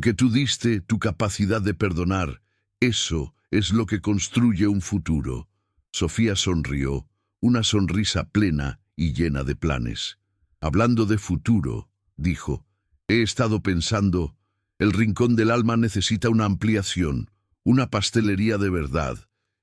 que tú diste, tu capacidad de perdonar, eso es lo que construye un futuro. Sofía sonrió, una sonrisa plena y llena de planes. Hablando de futuro, dijo, he estado pensando, el Rincón del Alma necesita una ampliación, una pastelería de verdad,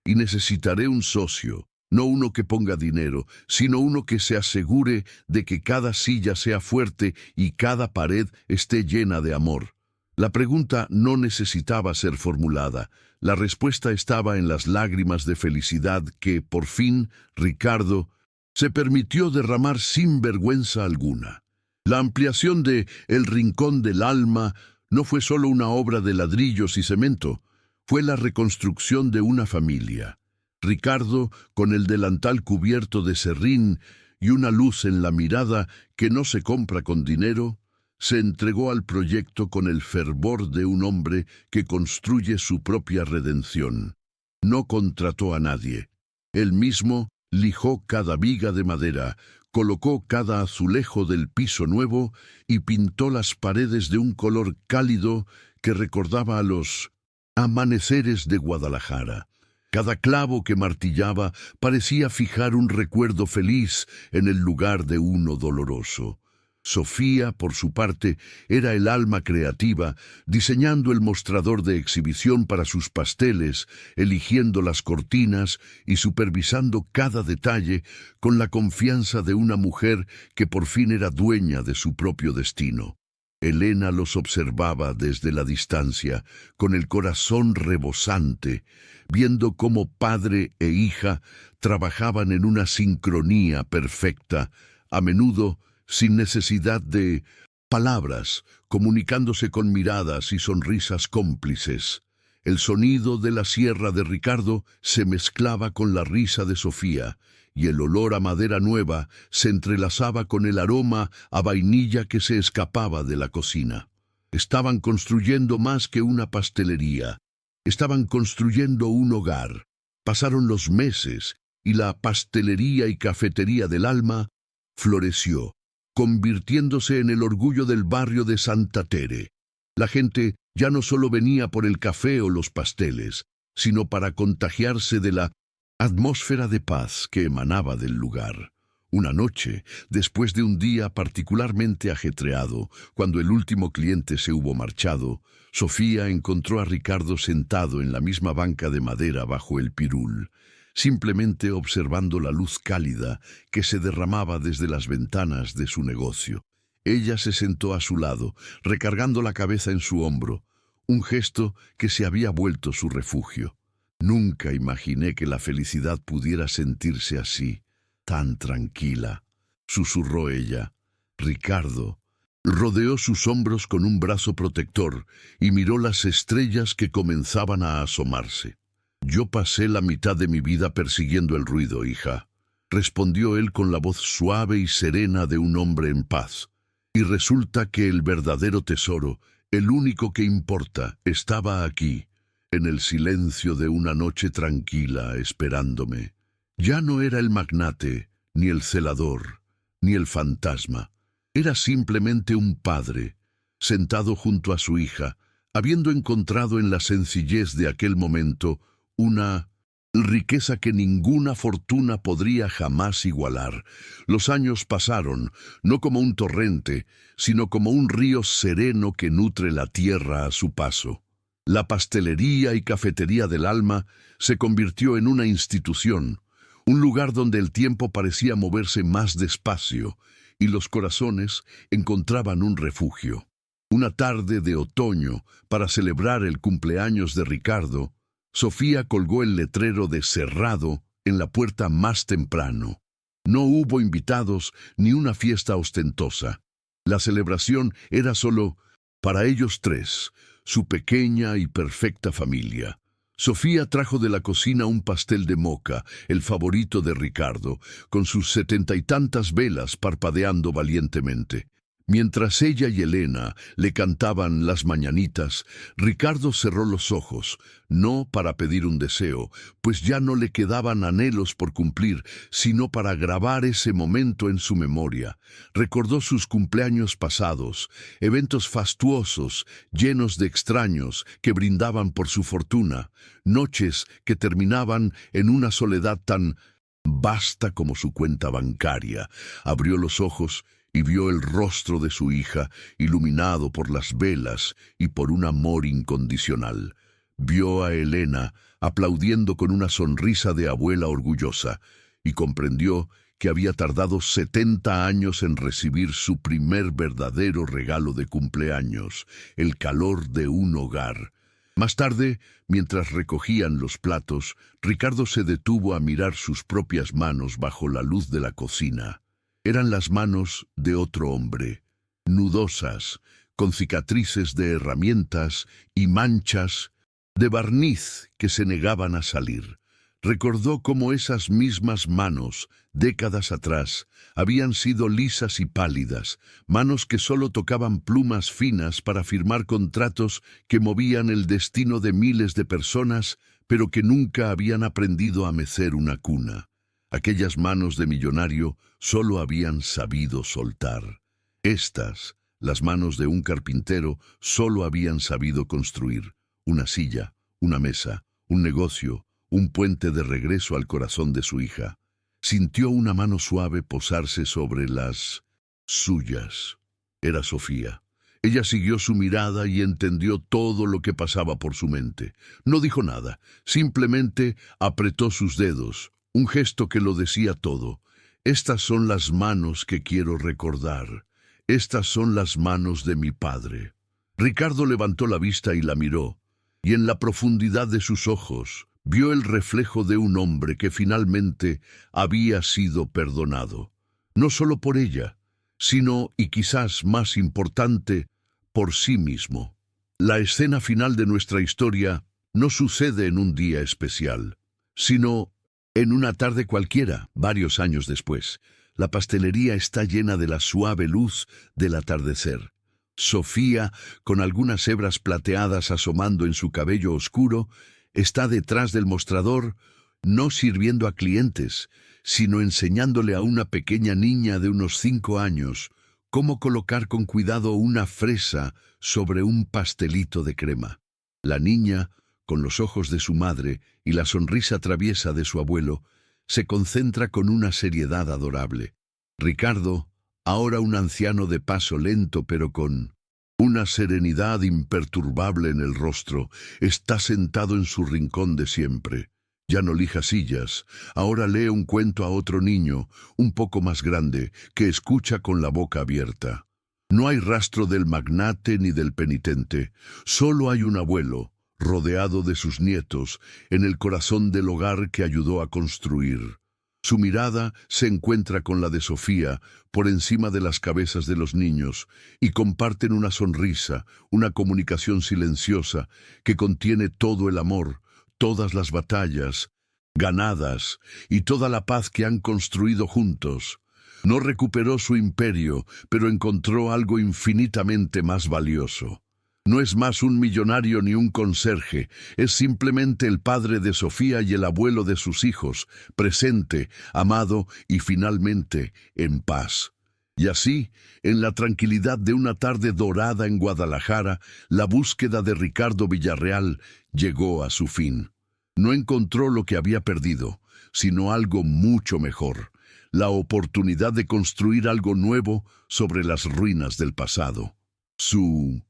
y necesitaré un socio. No uno que ponga dinero, sino uno que se asegure de que cada silla sea fuerte y cada pared esté llena de amor. La pregunta no necesitaba ser formulada. La respuesta estaba en las lágrimas de felicidad que, por fin, Ricardo se permitió derramar sin vergüenza alguna. La ampliación de El Rincón del Alma no fue solo una obra de ladrillos y cemento, fue la reconstrucción de una familia. Ricardo, con el delantal cubierto de serrín y una luz en la mirada que no se compra con dinero, se entregó al proyecto con el fervor de un hombre que construye su propia redención. No contrató a nadie. Él mismo lijó cada viga de madera, colocó cada azulejo del piso nuevo y pintó las paredes de un color cálido que recordaba a los amaneceres de Guadalajara. Cada clavo que martillaba parecía fijar un recuerdo feliz en el lugar de uno doloroso. Sofía, por su parte, era el alma creativa, diseñando el mostrador de exhibición para sus pasteles, eligiendo las cortinas y supervisando cada detalle con la confianza de una mujer que por fin era dueña de su propio destino. Elena los observaba desde la distancia, con el corazón rebosante, viendo cómo padre e hija trabajaban en una sincronía perfecta, a menudo sin necesidad de palabras, comunicándose con miradas y sonrisas cómplices. El sonido de la sierra de Ricardo se mezclaba con la risa de Sofía, y el olor a madera nueva se entrelazaba con el aroma a vainilla que se escapaba de la cocina. Estaban construyendo más que una pastelería, estaban construyendo un hogar. Pasaron los meses y la pastelería y cafetería del alma floreció, convirtiéndose en el orgullo del barrio de Santa Tere. La gente ya no solo venía por el café o los pasteles, sino para contagiarse de la atmósfera de paz que emanaba del lugar. Una noche, después de un día particularmente ajetreado, cuando el último cliente se hubo marchado, Sofía encontró a Ricardo sentado en la misma banca de madera bajo el pirul, simplemente observando la luz cálida que se derramaba desde las ventanas de su negocio. Ella se sentó a su lado, recargando la cabeza en su hombro, un gesto que se había vuelto su refugio. Nunca imaginé que la felicidad pudiera sentirse así, tan tranquila, susurró ella. Ricardo rodeó sus hombros con un brazo protector y miró las estrellas que comenzaban a asomarse. Yo pasé la mitad de mi vida persiguiendo el ruido, hija, respondió él con la voz suave y serena de un hombre en paz. Y resulta que el verdadero tesoro, el único que importa, estaba aquí, en el silencio de una noche tranquila, esperándome. Ya no era el magnate, ni el celador, ni el fantasma. Era simplemente un padre, sentado junto a su hija, habiendo encontrado en la sencillez de aquel momento una riqueza que ninguna fortuna podría jamás igualar. Los años pasaron, no como un torrente, sino como un río sereno que nutre la tierra a su paso. La pastelería y cafetería del alma se convirtió en una institución, un lugar donde el tiempo parecía moverse más despacio y los corazones encontraban un refugio. Una tarde de otoño, para celebrar el cumpleaños de Ricardo, Sofía colgó el letrero de cerrado en la puerta más temprano. No hubo invitados ni una fiesta ostentosa. La celebración era solo para ellos tres, su pequeña y perfecta familia. Sofía trajo de la cocina un pastel de moca, el favorito de Ricardo, con sus 70 y tantas velas parpadeando valientemente. Mientras ella y Elena le cantaban las mañanitas, Ricardo cerró los ojos, no para pedir un deseo, pues ya no le quedaban anhelos por cumplir, sino para grabar ese momento en su memoria. Recordó sus cumpleaños pasados, eventos fastuosos, llenos de extraños que brindaban por su fortuna, noches que terminaban en una soledad tan vasta como su cuenta bancaria. Abrió los ojos y vio el rostro de su hija iluminado por las velas y por un amor incondicional. Vio a Elena aplaudiendo con una sonrisa de abuela orgullosa y comprendió que había tardado 70 años en recibir su primer verdadero regalo de cumpleaños, el calor de un hogar. Más tarde, mientras recogían los platos, Ricardo se detuvo a mirar sus propias manos bajo la luz de la cocina. Eran las manos de otro hombre, nudosas, con cicatrices de herramientas y manchas de barniz que se negaban a salir. Recordó cómo esas mismas manos, décadas atrás, habían sido lisas y pálidas, manos que solo tocaban plumas finas para firmar contratos que movían el destino de miles de personas, pero que nunca habían aprendido a mecer una cuna. Aquellas manos de millonario solo habían sabido soltar. Estas, las manos de un carpintero, solo habían sabido construir una silla, una mesa, un negocio, un puente de regreso al corazón de su hija. Sintió una mano suave posarse sobre las suyas. Era Sofía. Ella siguió su mirada y entendió todo lo que pasaba por su mente. No dijo nada, simplemente apretó sus dedos, un gesto que lo decía todo. Estas son las manos que quiero recordar. Estas son las manos de mi padre. Ricardo levantó la vista y la miró, y en la profundidad de sus ojos vio el reflejo de un hombre que finalmente había sido perdonado. No solo por ella, sino, y quizás más importante, por sí mismo. La escena final de nuestra historia no sucede en un día especial, sino en una tarde cualquiera, varios años después. La pastelería está llena de la suave luz del atardecer. Sofía, con algunas hebras plateadas asomando en su cabello oscuro, está detrás del mostrador, no sirviendo a clientes, sino enseñándole a una pequeña niña de unos 5 años cómo colocar con cuidado una fresa sobre un pastelito de crema. La niña, con los ojos de su madre y la sonrisa traviesa de su abuelo, se concentra con una seriedad adorable. Ricardo, ahora un anciano de paso lento pero con una serenidad imperturbable en el rostro, está sentado en su rincón de siempre. Ya no lija sillas, ahora lee un cuento a otro niño, un poco más grande, que escucha con la boca abierta. No hay rastro del magnate ni del penitente, solo hay un abuelo, rodeado de sus nietos, en el corazón del hogar que ayudó a construir. Su mirada se encuentra con la de Sofía por encima de las cabezas de los niños y comparten una sonrisa, una comunicación silenciosa que contiene todo el amor, todas las batallas ganadas y toda la paz que han construido juntos. No recuperó su imperio, pero encontró algo infinitamente más valioso. No es más un millonario ni un conserje, es simplemente el padre de Sofía y el abuelo de sus hijos, presente, amado y finalmente en paz. Y así, en la tranquilidad de una tarde dorada en Guadalajara, la búsqueda de Ricardo Villarreal llegó a su fin. No encontró lo que había perdido, sino algo mucho mejor, la oportunidad de construir algo nuevo sobre las ruinas del pasado. Su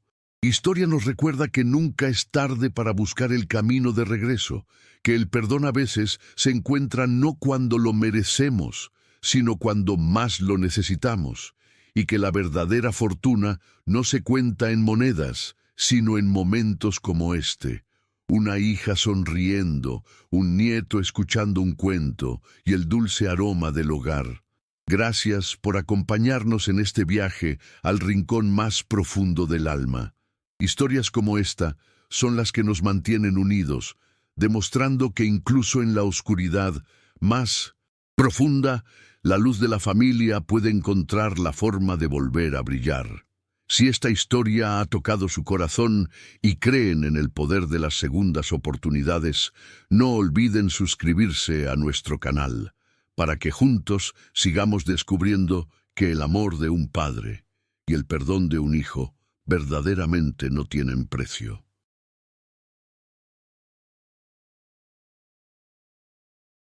historia nos recuerda que nunca es tarde para buscar el camino de regreso, que el perdón a veces se encuentra no cuando lo merecemos, sino cuando más lo necesitamos, y que la verdadera fortuna no se cuenta en monedas, sino en momentos como este. Una hija sonriendo, un nieto escuchando un cuento y el dulce aroma del hogar. Gracias por acompañarnos en este viaje al rincón más profundo del alma. Historias como esta son las que nos mantienen unidos, demostrando que incluso en la oscuridad más profunda, la luz de la familia puede encontrar la forma de volver a brillar. Si esta historia ha tocado su corazón y creen en el poder de las segundas oportunidades, no olviden suscribirse a nuestro canal, para que juntos sigamos descubriendo que el amor de un padre y el perdón de un hijo verdaderamente no tienen precio.